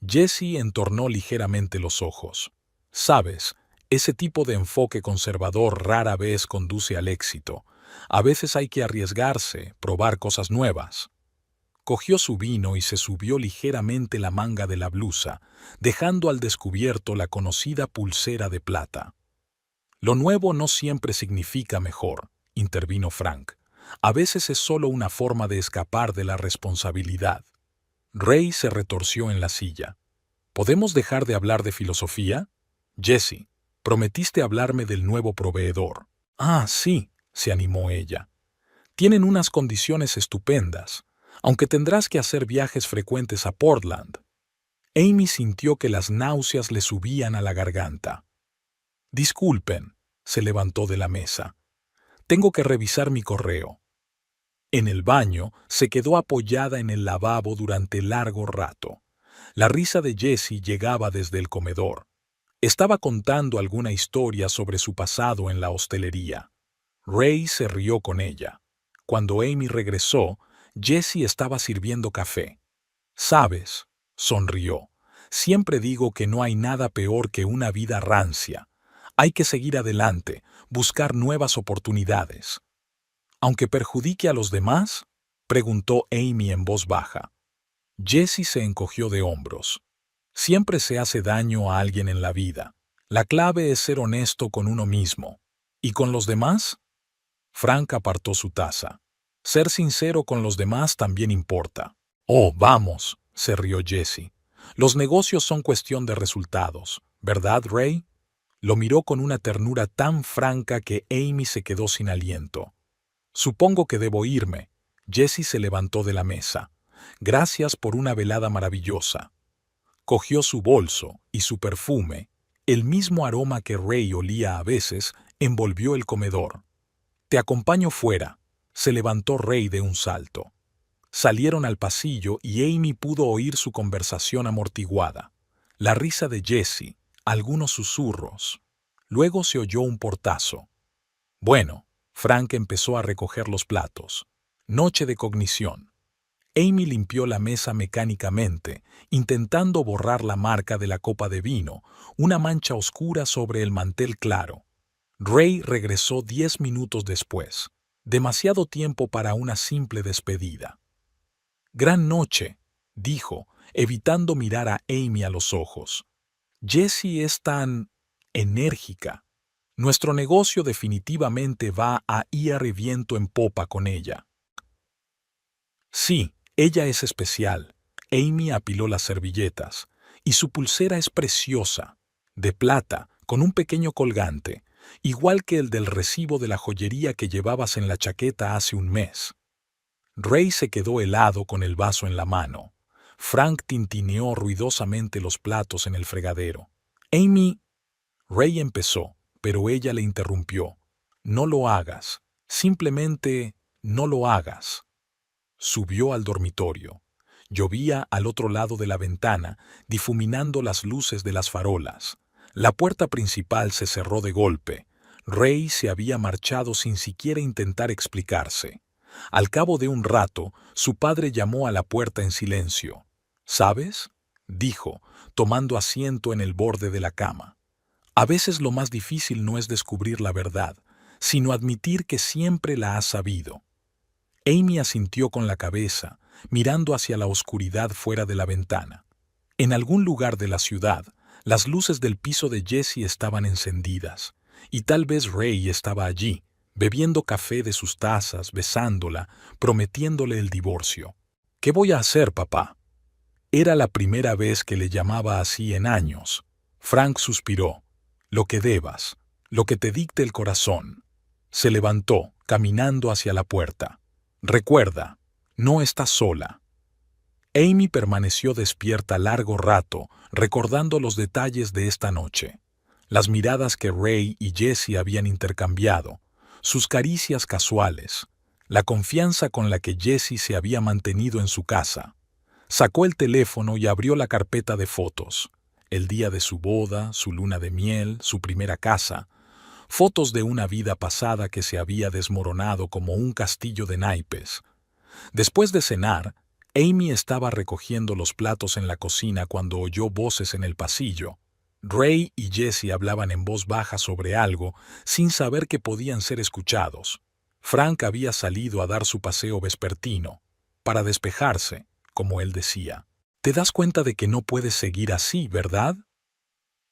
Jessie entornó ligeramente los ojos. «Sabes, ese tipo de enfoque conservador rara vez conduce al éxito. A veces hay que arriesgarse, probar cosas nuevas». Cogió su vino y se subió ligeramente la manga de la blusa, dejando al descubierto la conocida pulsera de plata. «Lo nuevo no siempre significa mejor», intervino Frank. «A veces es solo una forma de escapar de la responsabilidad». Ray se retorció en la silla. «¿Podemos dejar de hablar de filosofía?» «Jessie, prometiste hablarme del nuevo proveedor». «Ah, sí», se animó ella. «Tienen unas condiciones estupendas, aunque tendrás que hacer viajes frecuentes a Portland». Amy sintió que las náuseas le subían a la garganta. «Disculpen», se levantó de la mesa. «Tengo que revisar mi correo». En el baño se quedó apoyada en el lavabo durante largo rato. La risa de Jessie llegaba desde el comedor. Estaba contando alguna historia sobre su pasado en la hostelería. Ray se rió con ella. Cuando Amy regresó, Jessie estaba sirviendo café. «Sabes», sonrió, «siempre digo que no hay nada peor que una vida rancia. Hay que seguir adelante, buscar nuevas oportunidades». «¿Aunque perjudique a los demás?», preguntó Amy en voz baja. Jessie se encogió de hombros. «Siempre se hace daño a alguien en la vida. La clave es ser honesto con uno mismo. ¿Y con los demás?». Frank apartó su taza. «Ser sincero con los demás también importa». «Oh, vamos», se rió Jessie. «Los negocios son cuestión de resultados, ¿verdad, Ray?». Lo miró con una ternura tan franca que Amy se quedó sin aliento. «Supongo que debo irme». Jessie se levantó de la mesa. «Gracias por una velada maravillosa». Cogió su bolso y su perfume, el mismo aroma que Ray olía a veces, envolvió el comedor. «Te acompaño fuera», se levantó Ray de un salto. Salieron al pasillo y Amy pudo oír su conversación amortiguada. La risa de Jessie, algunos susurros. Luego se oyó un portazo. «Bueno», Frank empezó a recoger los platos. Noche de cognición. Amy limpió la mesa mecánicamente, intentando borrar la marca de la copa de vino, una mancha oscura sobre el mantel claro. Ray regresó 10 minutos después. Demasiado tiempo para una simple despedida. «Gran noche», dijo, evitando mirar a Amy a los ojos. «Jessie es tan enérgica. Nuestro negocio definitivamente va a ir viento en popa con ella». «Sí, ella es especial». Amy apiló las servilletas. «Y su pulsera es preciosa, de plata, con un pequeño colgante, igual que el del recibo de la joyería que llevabas en la chaqueta hace un mes». Ray se quedó helado con el vaso en la mano. Frank tintineó ruidosamente los platos en el fregadero. Amy, Ray empezó, pero ella le interrumpió. No lo hagas. Simplemente no lo hagas. Subió al dormitorio. Llovía al otro lado de la ventana, difuminando las luces de las farolas. La puerta principal se cerró de golpe. Ray se había marchado sin siquiera intentar explicarse. Al cabo de un rato, su padre llamó a la puerta en silencio. ¿Sabes?, dijo, tomando asiento en el borde de la cama. A veces lo más difícil no es descubrir la verdad, sino admitir que siempre la has sabido. Amy asintió con la cabeza, mirando hacia la oscuridad fuera de la ventana. En algún lugar de la ciudad, las luces del piso de Jessie estaban encendidas, y tal vez Ray estaba allí, bebiendo café de sus tazas, besándola, prometiéndole el divorcio. ¿Qué voy a hacer, papá? Era la primera vez que le llamaba así en años. Frank suspiró. Lo que debas, lo que te dicte el corazón. Se levantó, caminando hacia la puerta. Recuerda, no estás sola. Amy permaneció despierta largo rato, recordando los detalles de esta noche. Las miradas que Ray y Jessie habían intercambiado, sus caricias casuales, la confianza con la que Jessie se había mantenido en su casa. Sacó el teléfono y abrió la carpeta de fotos. El día de su boda, su luna de miel, su primera casa. Fotos de una vida pasada que se había desmoronado como un castillo de naipes. Después de cenar, Amy estaba recogiendo los platos en la cocina cuando oyó voces en el pasillo. Ray y Jessie hablaban en voz baja sobre algo, sin saber que podían ser escuchados. Frank había salido a dar su paseo vespertino, para despejarse, como él decía. ¿Te das cuenta de que no puedes seguir así, verdad?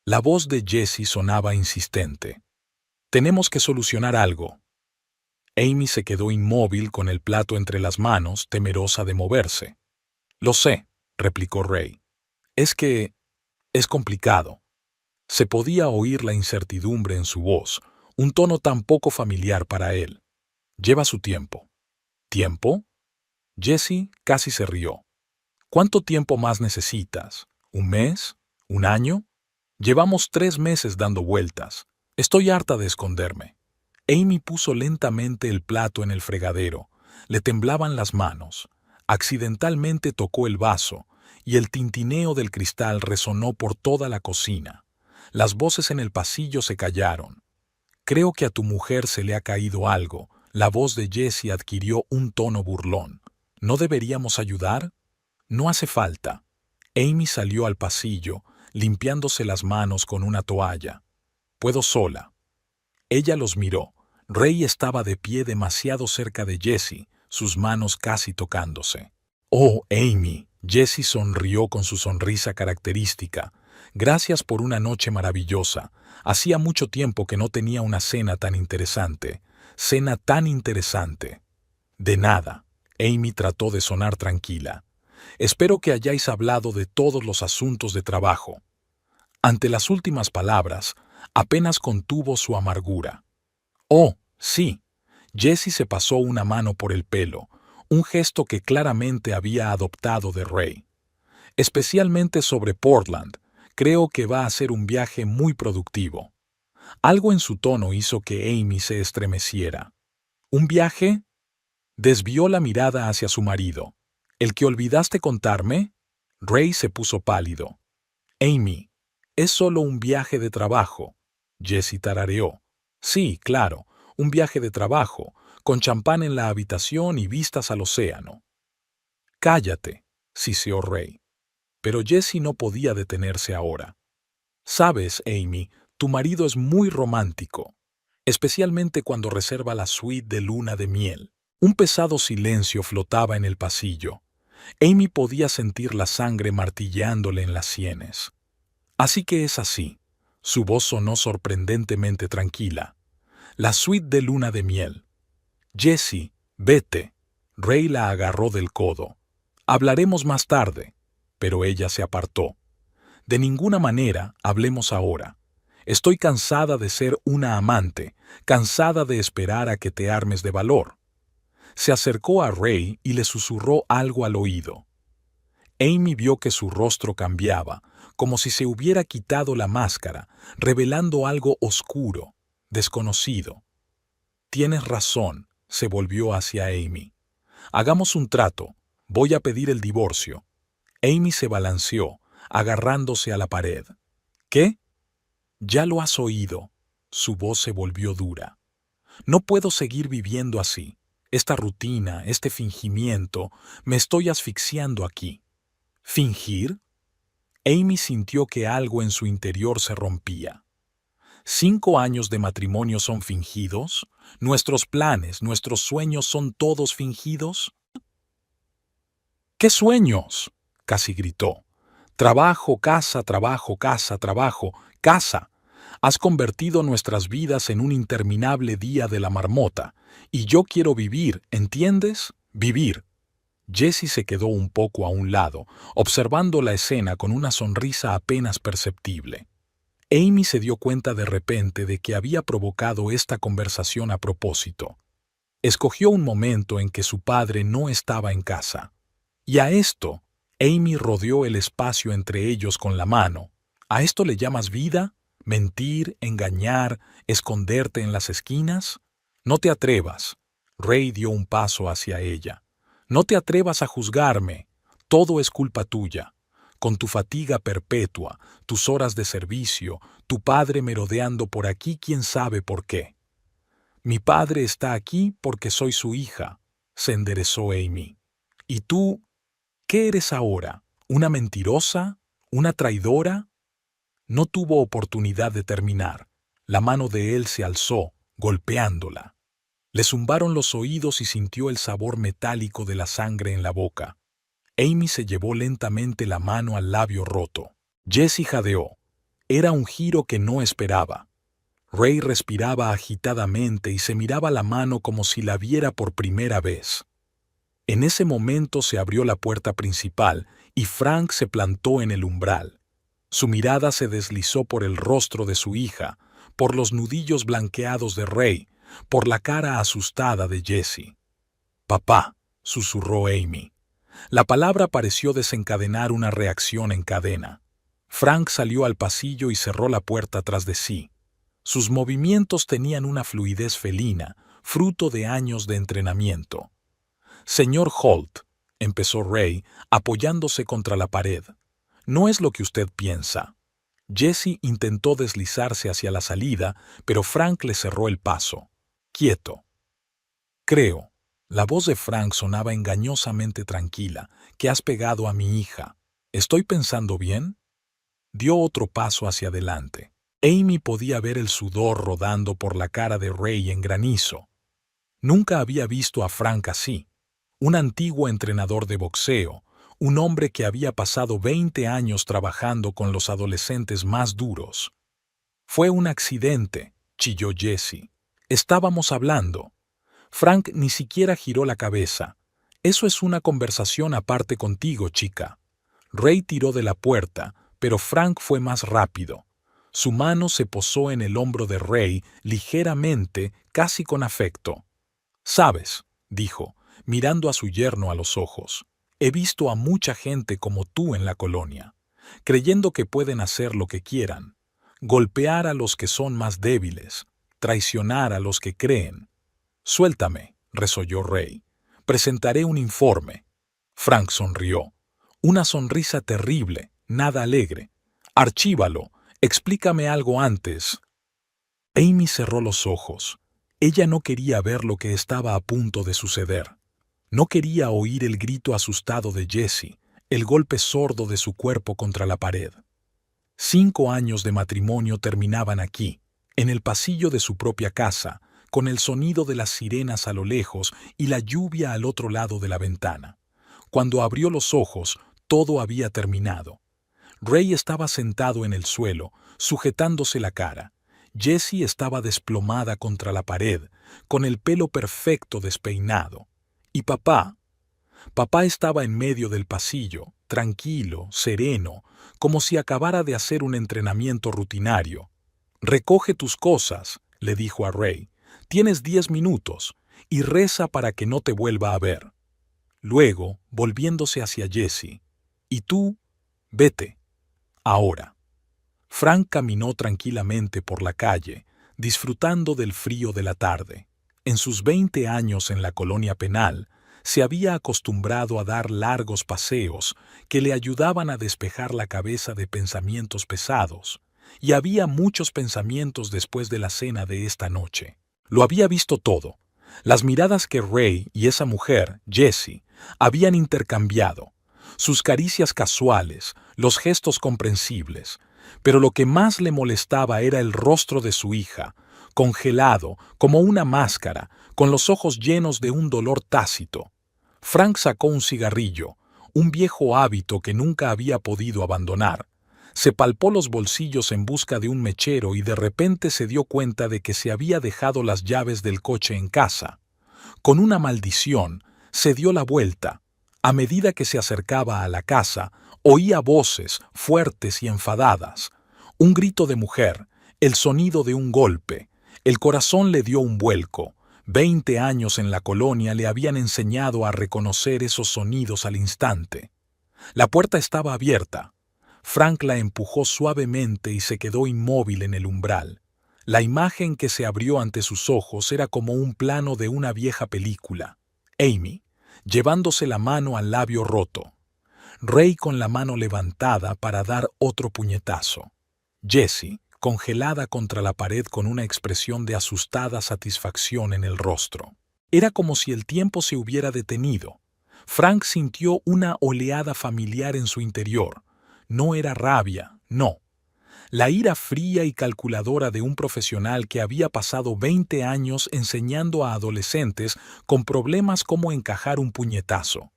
La voz de Jessie sonaba insistente. Tenemos que solucionar algo. Amy se quedó inmóvil con el plato entre las manos, temerosa de moverse. Lo sé, replicó Ray. Es complicado. Se podía oír la incertidumbre en su voz, un tono tan poco familiar para él. Lleva su tiempo. ¿Tiempo? Jessie casi se rió. ¿Cuánto tiempo más necesitas? ¿Un mes? ¿Un año? Llevamos 3 meses dando vueltas. Estoy harta de esconderme. Amy puso lentamente el plato en el fregadero. Le temblaban las manos. Accidentalmente tocó el vaso, y el tintineo del cristal resonó por toda la cocina. Las voces en el pasillo se callaron. Creo que a tu mujer se le ha caído algo. La voz de Jessie adquirió un tono burlón. ¿No deberíamos ayudar? No hace falta. Amy salió al pasillo, limpiándose las manos con una toalla. Puedo sola. Ella los miró. Ray estaba de pie demasiado cerca de Jessie, sus manos casi tocándose. «Oh, Amy», Jessie sonrió con su sonrisa característica. «Gracias por una noche maravillosa. Hacía mucho tiempo que no tenía una cena tan interesante. Cena tan interesante». «De nada». Amy trató de sonar tranquila. «Espero que hayáis hablado de todos los asuntos de trabajo». Ante las últimas palabras, apenas contuvo su amargura. «Oh, sí». Jessie se pasó una mano por el pelo, un gesto que claramente había adoptado de Ray. «Especialmente sobre Portland. Creo que va a ser un viaje muy productivo». Algo en su tono hizo que Amy se estremeciera. «¿Un viaje?» Desvió la mirada hacia su marido. «¿El que olvidaste contarme?» Ray se puso pálido. «Amy, es solo un viaje de trabajo». Jessie tarareó. «Sí, claro, un viaje de trabajo, con champán en la habitación y vistas al océano». «Cállate», siseó Ray. Pero Jessie no podía detenerse ahora. «Sabes, Amy, tu marido es muy romántico, especialmente cuando reserva la suite de luna de miel». Un pesado silencio flotaba en el pasillo. Amy podía sentir la sangre martilleándole en las sienes. «Así que es así». Su voz sonó sorprendentemente tranquila. «La suite de luna de miel». «Jessie, vete». Ray la agarró del codo. «Hablaremos más tarde». Pero ella se apartó. «De ninguna manera hablemos ahora. Estoy cansada de ser una amante, cansada de esperar a que te armes de valor». Se acercó a Ray y le susurró algo al oído. Amy vio que su rostro cambiaba, como si se hubiera quitado la máscara, revelando algo oscuro, desconocido. Tienes razón, se volvió hacia Amy. Hagamos un trato. Voy a pedir el divorcio. Amy se balanceó, agarrándose a la pared. ¿Qué? Ya lo has oído. Su voz se volvió dura. No puedo seguir viviendo así. Esta rutina, este fingimiento, me estoy asfixiando aquí. ¿Fingir? Amy sintió que algo en su interior se rompía. ¿5 años de matrimonio son fingidos? ¿Nuestros planes, nuestros sueños son todos fingidos? ¿Qué sueños? Casi gritó. Trabajo, casa, trabajo, casa, trabajo, casa. Has convertido nuestras vidas en un interminable día de la marmota. Y yo quiero vivir, ¿entiendes? Vivir. Jessie se quedó un poco a un lado, observando la escena con una sonrisa apenas perceptible. Amy se dio cuenta de repente de que había provocado esta conversación a propósito. Escogió un momento en que su padre no estaba en casa. Y a esto, Amy rodeó el espacio entre ellos con la mano. ¿A esto le llamas vida? ¿Mentir, engañar, esconderte en las esquinas? No te atrevas. Ray dio un paso hacia ella. No te atrevas a juzgarme. Todo es culpa tuya. Con tu fatiga perpetua, tus horas de servicio, tu padre merodeando por aquí quién sabe por qué. Mi padre está aquí porque soy su hija, se enderezó Amy. ¿Y tú, qué eres ahora? ¿Una mentirosa? ¿Una traidora? No tuvo oportunidad de terminar. La mano de él se alzó, golpeándola. Le zumbaron los oídos y sintió el sabor metálico de la sangre en la boca. Amy se llevó lentamente la mano al labio roto. Jessie jadeó. Era un giro que no esperaba. Ray respiraba agitadamente y se miraba la mano como si la viera por primera vez. En ese momento se abrió la puerta principal y Frank se plantó en el umbral. Su mirada se deslizó por el rostro de su hija, por los nudillos blanqueados de Ray, por la cara asustada de Jessie. «Papá», susurró Amy. La palabra pareció desencadenar una reacción en cadena. Frank salió al pasillo y cerró la puerta tras de sí. Sus movimientos tenían una fluidez felina, fruto de años de entrenamiento. «Señor Holt», empezó Ray, apoyándose contra la pared, «no es lo que usted piensa». Jessie intentó deslizarse hacia la salida, pero Frank le cerró el paso. «Quieto». «Creo». La voz de Frank sonaba engañosamente tranquila, «que has pegado a mi hija. ¿Estoy pensando bien?» Dio otro paso hacia adelante. Amy podía ver el sudor rodando por la cara de Ray en granizo. Nunca había visto a Frank así. Un antiguo entrenador de boxeo, un hombre que había pasado 20 años trabajando con los adolescentes más duros. «Fue un accidente», chilló Jessie. «Estábamos hablando». Frank ni siquiera giró la cabeza. «Eso es una conversación aparte contigo, chica». Ray tiró de la puerta, pero Frank fue más rápido. Su mano se posó en el hombro de Ray ligeramente, casi con afecto. «Sabes», dijo, mirando a su yerno a los ojos, «he visto a mucha gente como tú en la colonia, creyendo que pueden hacer lo que quieran, golpear a los que son más débiles, traicionar a los que creen». «Suéltame», resolló Ray. «Presentaré un informe». Frank sonrió. Una sonrisa terrible, nada alegre. «Archívalo. Explícame algo antes». Amy cerró los ojos. Ella no quería ver lo que estaba a punto de suceder. No quería oír el grito asustado de Jessie, el golpe sordo de su cuerpo contra la pared. 5 años de matrimonio terminaban aquí, en el pasillo de su propia casa, con el sonido de las sirenas a lo lejos y la lluvia al otro lado de la ventana. Cuando abrió los ojos, todo había terminado. Ray estaba sentado en el suelo, sujetándose la cara. Jessie estaba desplomada contra la pared, con el pelo perfecto despeinado. Y papá estaba en medio del pasillo, tranquilo, sereno, como si acabara de hacer un entrenamiento rutinario. «Recoge tus cosas», le dijo a Ray. «Tienes 10 minutos, y reza para que no te vuelva a ver». Luego, volviéndose hacia Jessie, Y tú, vete. Ahora. Frank caminó tranquilamente por la calle, disfrutando del frío de la tarde. En sus 20 años en la colonia penal, se había acostumbrado a dar largos paseos que le ayudaban a despejar la cabeza de pensamientos pesados, y había muchos pensamientos después de la cena de esta noche. Lo había visto todo, las miradas que Ray y esa mujer, Jessie, habían intercambiado, sus caricias casuales, los gestos comprensibles, pero lo que más le molestaba era el rostro de su hija, congelado como una máscara, con los ojos llenos de un dolor tácito. Frank sacó un cigarrillo, un viejo hábito que nunca había podido abandonar. Se palpó los bolsillos en busca de un mechero y de repente se dio cuenta de que se había dejado las llaves del coche en casa. Con una maldición, se dio la vuelta. A medida que se acercaba a la casa, oía voces fuertes y enfadadas. Un grito de mujer, el sonido de un golpe. El corazón le dio un vuelco. 20 años en la colonia le habían enseñado a reconocer esos sonidos al instante. La puerta estaba abierta. Frank la empujó suavemente y se quedó inmóvil en el umbral. La imagen que se abrió ante sus ojos era como un plano de una vieja película. Amy, llevándose la mano al labio roto. Ray con la mano levantada para dar otro puñetazo. Jessie, congelada contra la pared con una expresión de asustada satisfacción en el rostro. Era como si el tiempo se hubiera detenido. Frank sintió una oleada familiar en su interior. No era rabia, no. La ira fría y calculadora de un profesional que había pasado 20 años enseñando a adolescentes con problemas cómo encajar un puñetazo.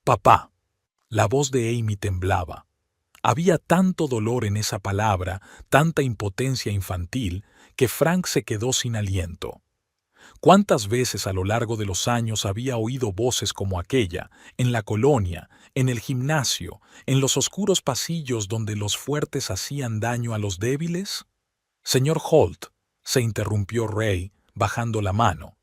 Papá. La voz de Amy temblaba. Había tanto dolor en esa palabra, tanta impotencia infantil, que Frank se quedó sin aliento. ¿Cuántas veces a lo largo de los años había oído voces como aquella, en la colonia, en el gimnasio, en los oscuros pasillos donde los fuertes hacían daño a los débiles? Señor Holt, se interrumpió Ray, bajando la mano.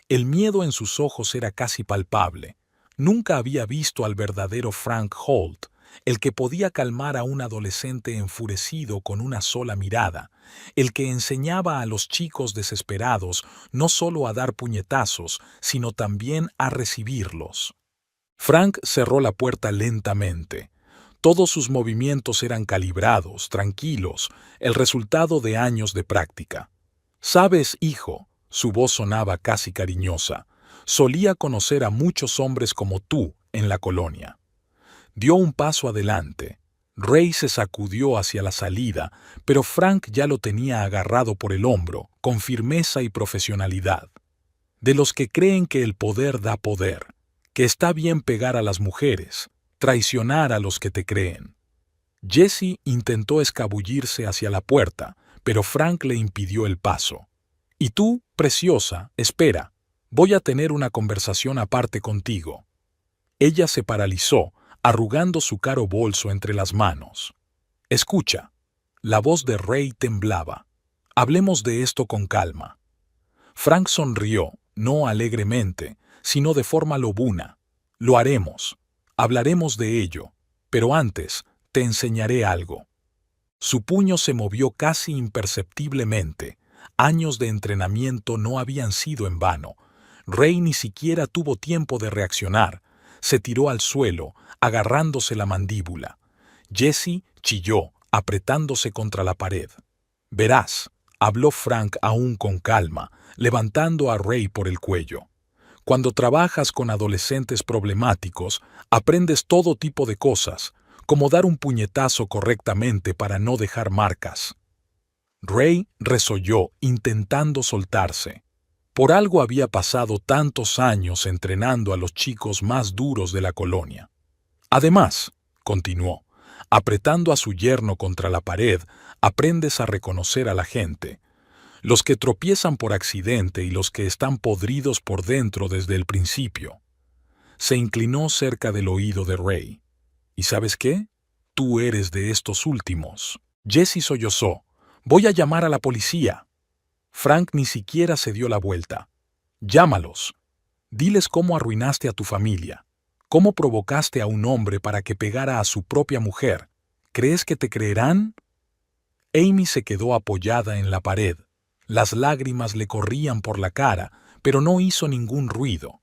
El miedo en sus ojos era casi palpable. Nunca había visto al verdadero Frank Holt, el que podía calmar a un adolescente enfurecido con una sola mirada, el que enseñaba a los chicos desesperados no solo a dar puñetazos, sino también a recibirlos. Frank cerró la puerta lentamente. Todos sus movimientos eran calibrados, tranquilos, el resultado de años de práctica. «Sabes, hijo», su voz sonaba casi cariñosa, «solía conocer a muchos hombres como tú en la colonia». Dio un paso adelante. Ray se sacudió hacia la salida, pero Frank ya lo tenía agarrado por el hombro, con firmeza y profesionalidad. De los que creen que el poder da poder, que está bien pegar a las mujeres, traicionar a los que te creen. Jessie intentó escabullirse hacia la puerta, pero Frank le impidió el paso. «Y tú, preciosa, espera. Voy a tener una conversación aparte contigo». Ella se paralizó, arrugando su caro bolso entre las manos. «Escucha». La voz de Ray temblaba. «Hablemos de esto con calma». Frank sonrió, no alegremente, sino de forma lobuna. «Lo haremos. Hablaremos de ello. Pero antes, te enseñaré algo». Su puño se movió casi imperceptiblemente. Años de entrenamiento no habían sido en vano. Ray ni siquiera tuvo tiempo de reaccionar. Se tiró al suelo, agarrándose la mandíbula. Jessie chilló, apretándose contra la pared. «Verás», habló Frank aún con calma, levantando a Ray por el cuello. «Cuando trabajas con adolescentes problemáticos, aprendes todo tipo de cosas, como dar un puñetazo correctamente para no dejar marcas». Ray resolló, intentando soltarse. Por algo había pasado tantos años entrenando a los chicos más duros de la colonia. «Además», continuó, apretando a su yerno contra la pared, aprendes a reconocer a la gente. Los que tropiezan por accidente y los que están podridos por dentro desde el principio. Se inclinó cerca del oído de Ray. «¿Y sabes qué? Tú eres de estos últimos». Jessie sollozó. «Voy a llamar a la policía». Frank ni siquiera se dio la vuelta. «Llámalos. Diles cómo arruinaste a tu familia. ¿Cómo provocaste a un hombre para que pegara a su propia mujer? ¿Crees que te creerán? Amy se quedó apoyada en la pared. Las lágrimas le corrían por la cara, pero no hizo ningún ruido.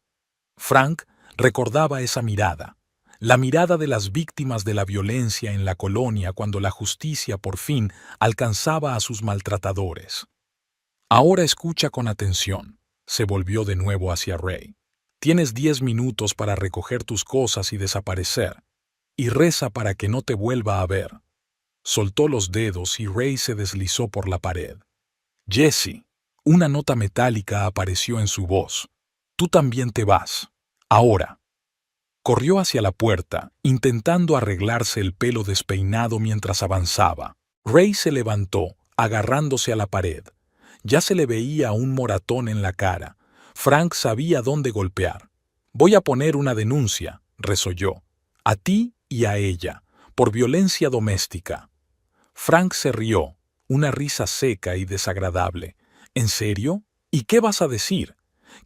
Frank recordaba esa mirada, la mirada de las víctimas de la violencia en la colonia cuando la justicia por fin alcanzaba a sus maltratadores. Ahora escucha con atención. Se volvió de nuevo hacia Ray. Tienes 10 minutos para recoger tus cosas y desaparecer. Y reza para que no te vuelva a ver. Soltó los dedos y Ray se deslizó por la pared. Jesse, una nota metálica apareció en su voz. Tú también te vas. Ahora. Corrió hacia la puerta, intentando arreglarse el pelo despeinado mientras avanzaba. Ray se levantó, agarrándose a la pared. Ya se le veía un moratón en la cara. Frank sabía dónde golpear. Voy a poner una denuncia, resolló. A ti y a ella, por violencia doméstica. Frank se rió, una risa seca y desagradable. ¿En serio? ¿Y qué vas a decir?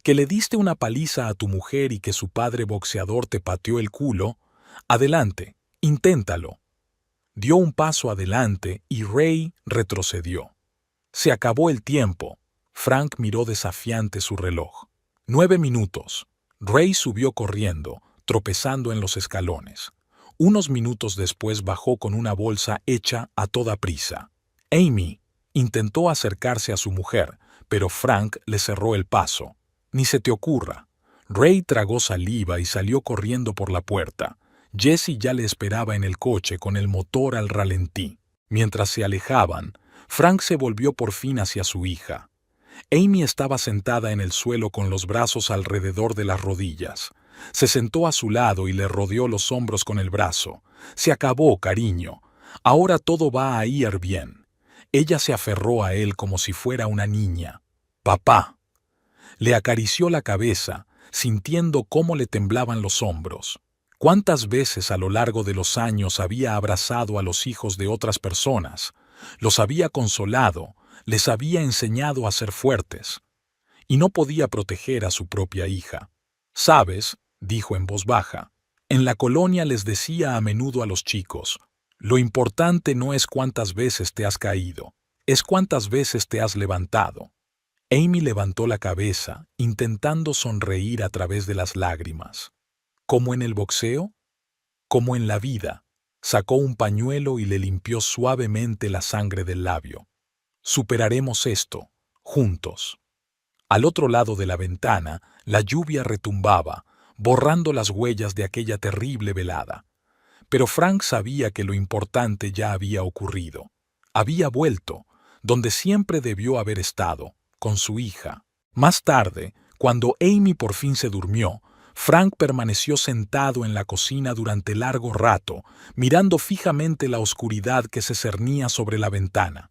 ¿Que le diste una paliza a tu mujer y que su padre boxeador te pateó el culo? Adelante, inténtalo. Dio un paso adelante y Ray retrocedió. Se acabó el tiempo. Frank miró desafiante su reloj. 9 minutos. Ray subió corriendo, tropezando en los escalones. Unos minutos después bajó con una bolsa hecha a toda prisa. Amy intentó acercarse a su mujer, pero Frank le cerró el paso. Ni se te ocurra. Ray tragó saliva y salió corriendo por la puerta. Jesse ya le esperaba en el coche con el motor al ralentí. Mientras se alejaban, Frank se volvió por fin hacia su hija. Amy estaba sentada en el suelo con los brazos alrededor de las rodillas. Se sentó a su lado y le rodeó los hombros con el brazo. Se acabó, cariño. Ahora todo va a ir bien. Ella se aferró a él como si fuera una niña. Papá. Le acarició la cabeza, sintiendo cómo le temblaban los hombros. ¿Cuántas veces a lo largo de los años había abrazado a los hijos de otras personas? Los había consolado, les había enseñado a ser fuertes. Y no podía proteger a su propia hija. «¿Sabes?», dijo en voz baja. En la colonia les decía a menudo a los chicos, lo importante no es cuántas veces te has caído, es cuántas veces te has levantado. Amy levantó la cabeza, intentando sonreír a través de las lágrimas. ¿Como en el boxeo? Como en la vida. Sacó un pañuelo y le limpió suavemente la sangre del labio. Superaremos esto, juntos. Al otro lado de la ventana, la lluvia retumbaba, borrando las huellas de aquella terrible velada. Pero Frank sabía que lo importante ya había ocurrido. Había vuelto, donde siempre debió haber estado, con su hija. Más tarde, cuando Amy por fin se durmió, Frank permaneció sentado en la cocina durante largo rato, mirando fijamente la oscuridad que se cernía sobre la ventana.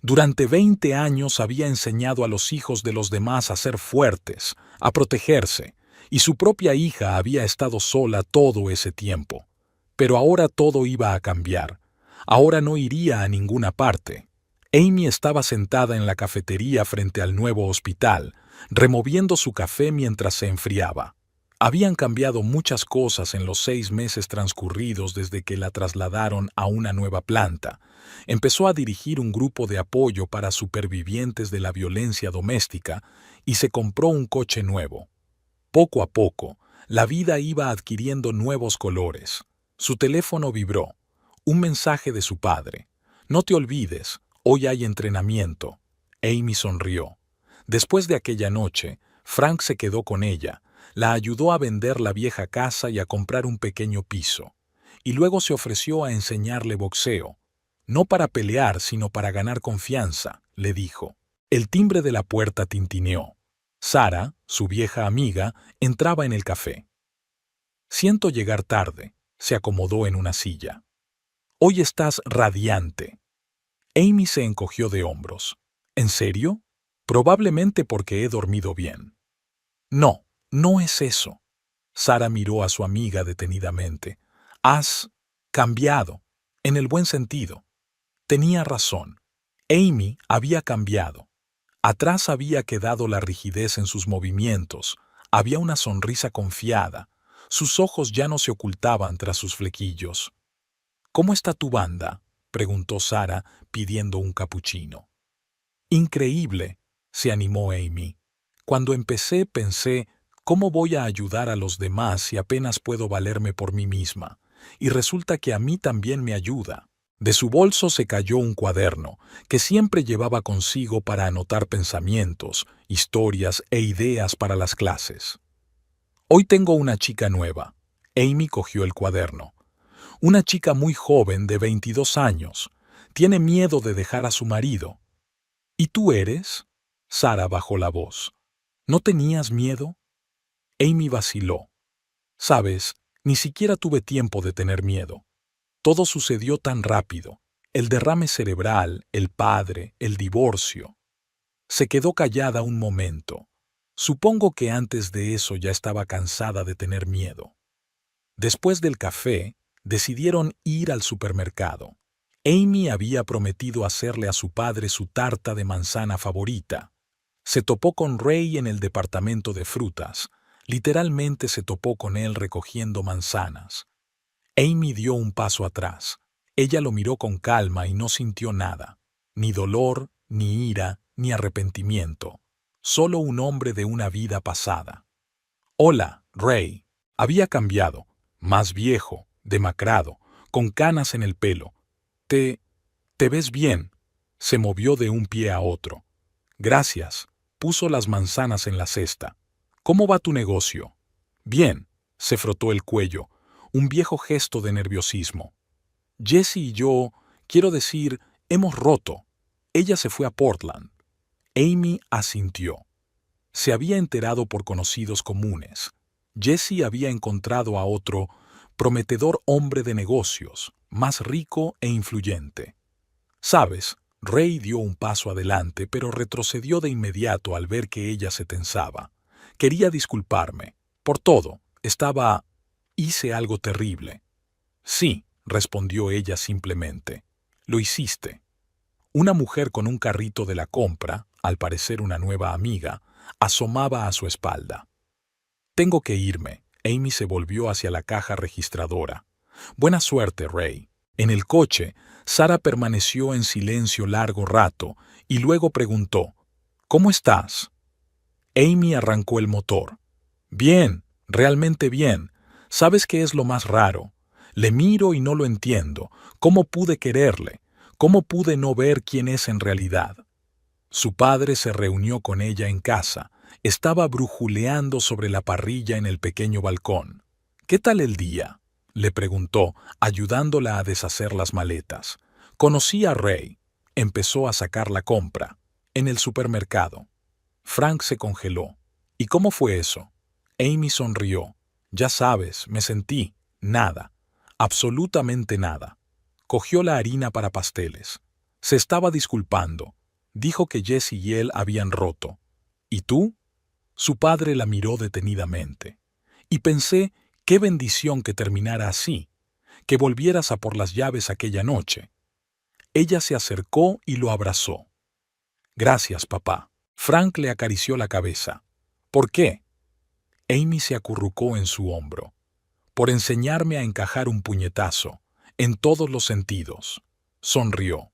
Durante 20 años había enseñado a los hijos de los demás a ser fuertes, a protegerse, y su propia hija había estado sola todo ese tiempo. Pero ahora todo iba a cambiar. Ahora no iría a ninguna parte. Amy estaba sentada en la cafetería frente al nuevo hospital, removiendo su café mientras se enfriaba. Habían cambiado muchas cosas en los 6 meses transcurridos desde que la trasladaron a una nueva planta. Empezó a dirigir un grupo de apoyo para supervivientes de la violencia doméstica y se compró un coche nuevo. Poco a poco, la vida iba adquiriendo nuevos colores. Su teléfono vibró. Un mensaje de su padre. «No te olvides, hoy hay entrenamiento». Amy sonrió. Después de aquella noche, Frank se quedó con ella, la ayudó a vender la vieja casa y a comprar un pequeño piso. Y luego se ofreció a enseñarle boxeo. No para pelear, sino para ganar confianza, le dijo. El timbre de la puerta tintineó. Sara, su vieja amiga, entraba en el café. «Siento llegar tarde», se acomodó en una silla. «Hoy estás radiante». Amy se encogió de hombros. «¿En serio? Probablemente porque he dormido bien». «No, no es eso». Sara miró a su amiga detenidamente. «Has cambiado, en el buen sentido». Tenía razón. Amy había cambiado. Atrás había quedado la rigidez en sus movimientos, había una sonrisa confiada. Sus ojos ya no se ocultaban tras sus flequillos. «¿Cómo está tu banda?», preguntó Sara, pidiendo un capuchino. «Increíble», se animó Amy. «Cuando empecé pensé, ¿cómo voy a ayudar a los demás si apenas puedo valerme por mí misma? Y resulta que a mí también me ayuda». De su bolso se cayó un cuaderno, que siempre llevaba consigo para anotar pensamientos, historias e ideas para las clases. «Hoy tengo una chica nueva». Amy cogió el cuaderno. «Una chica muy joven de 22 años. Tiene miedo de dejar a su marido». «¿Y tú eres?». Sara bajó la voz. «¿No tenías miedo?». Amy vaciló. «Sabes, ni siquiera tuve tiempo de tener miedo. Todo sucedió tan rápido. El derrame cerebral, el padre, el divorcio». Se quedó callada un momento. Supongo que antes de eso ya estaba cansada de tener miedo. Después del café, decidieron ir al supermercado. Amy había prometido hacerle a su padre su tarta de manzana favorita. Se topó con Ray en el departamento de frutas. Literalmente se topó con él recogiendo manzanas. Amy dio un paso atrás. Ella lo miró con calma y no sintió nada. Ni dolor, ni ira, ni arrepentimiento. Solo un hombre de una vida pasada. «Hola, Ray». Había cambiado. Más viejo, demacrado, con canas en el pelo. Te ves bien». Se movió de un pie a otro. «Gracias». Puso las manzanas en la cesta. «¿Cómo va tu negocio?». «Bien». Se frotó el cuello, un viejo gesto de nerviosismo. «Jesse y yo, quiero decir, hemos roto. Ella se fue a Portland». Amy asintió. Se había enterado por conocidos comunes. Jesse había encontrado a otro prometedor hombre de negocios, más rico e influyente. «¿Sabes?». Ray dio un paso adelante, pero retrocedió de inmediato al ver que ella se tensaba. «Quería disculparme. Por todo. Hice algo terrible». «Sí», respondió ella simplemente. «Lo hiciste». Una mujer con un carrito de la compra, al parecer una nueva amiga, asomaba a su espalda. «Tengo que irme». Amy se volvió hacia la caja registradora. «Buena suerte, Ray». En el coche, Sara permaneció en silencio largo rato y luego preguntó, «¿Cómo estás?». Amy arrancó el motor. «Bien, realmente bien. ¿Sabes qué es lo más raro? Le miro y no lo entiendo. ¿Cómo pude quererle? ¿Cómo pude no ver quién es en realidad?». Su padre se reunió con ella en casa. Estaba brujuleando sobre la parrilla en el pequeño balcón. «¿Qué tal el día?», le preguntó, ayudándola a deshacer las maletas. «Conocí a Ray». Empezó a sacar la compra. «En el supermercado». Frank se congeló. «¿Y cómo fue eso?». Amy sonrió. «Ya sabes, me sentí. Nada. Absolutamente nada». Cogió la harina para pasteles. Se estaba disculpando. Dijo que Jesse y él habían roto. «¿Y tú?». Su padre la miró detenidamente. «Y pensé, qué bendición que terminara así, que volvieras a por las llaves aquella noche». Ella se acercó y lo abrazó. «Gracias, papá». Frank le acarició la cabeza. «¿Por qué?». Amy se acurrucó en su hombro. «Por enseñarme a encajar un puñetazo, en todos los sentidos». Sonrió.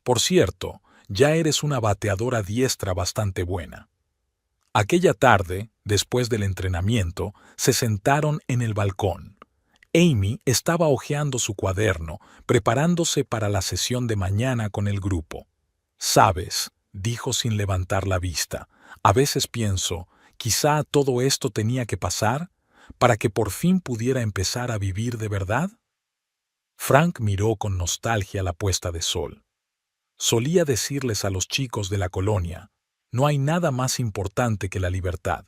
«Por cierto, ya eres una bateadora diestra bastante buena». Aquella tarde, después del entrenamiento, se sentaron en el balcón. Amy estaba hojeando su cuaderno, preparándose para la sesión de mañana con el grupo. «Sabes», dijo sin levantar la vista, «a veces pienso, quizá todo esto tenía que pasar para que por fin pudiera empezar a vivir de verdad». Frank miró con nostalgia la puesta de sol. Solía decirles a los chicos de la colonia, «No hay nada más importante que la libertad.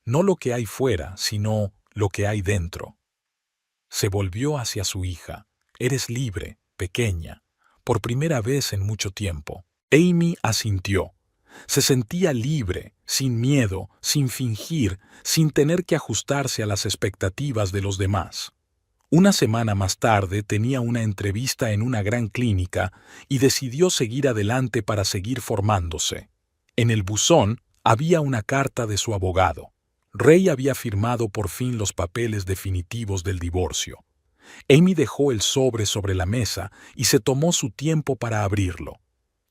No lo que hay fuera, sino lo que hay dentro». Se volvió hacia su hija. «Eres libre, pequeña, por primera vez en mucho tiempo». Amy asintió. Se sentía libre, sin miedo, sin fingir, sin tener que ajustarse a las expectativas de los demás. Una semana más tarde tenía una entrevista en una gran clínica y decidió seguir adelante para seguir formándose. En el buzón había una carta de su abogado. Ray había firmado por fin los papeles definitivos del divorcio. Amy dejó el sobre la mesa y se tomó su tiempo para abrirlo.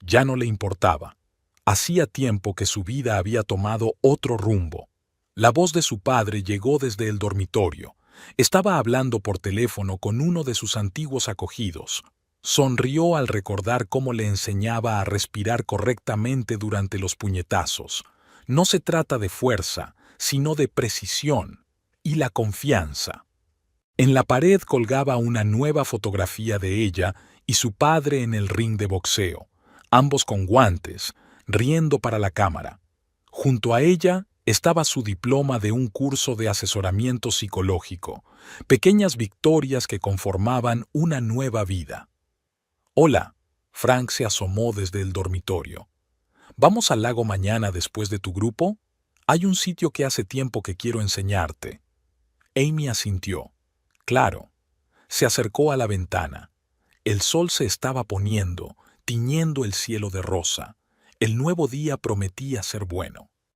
Ya no le importaba. Hacía tiempo que su vida había tomado otro rumbo. La voz de su padre llegó desde el dormitorio. Estaba hablando por teléfono con uno de sus antiguos acogidos. Sonrió al recordar cómo le enseñaba a respirar correctamente durante los puñetazos. No se trata de fuerza, sino de precisión y la confianza. En la pared colgaba una nueva fotografía de ella y su padre en el ring de boxeo, ambos con guantes, riendo para la cámara. Junto a ella estaba su diploma de un curso de asesoramiento psicológico, pequeñas victorias que conformaban una nueva vida. Hola, Frank se asomó desde el dormitorio. ¿Vamos al lago mañana después de tu grupo? Hay un sitio que hace tiempo que quiero enseñarte. Amy asintió. Claro. Se acercó a la ventana. El sol se estaba poniendo, tiñendo el cielo de rosa. El nuevo día prometía ser bueno.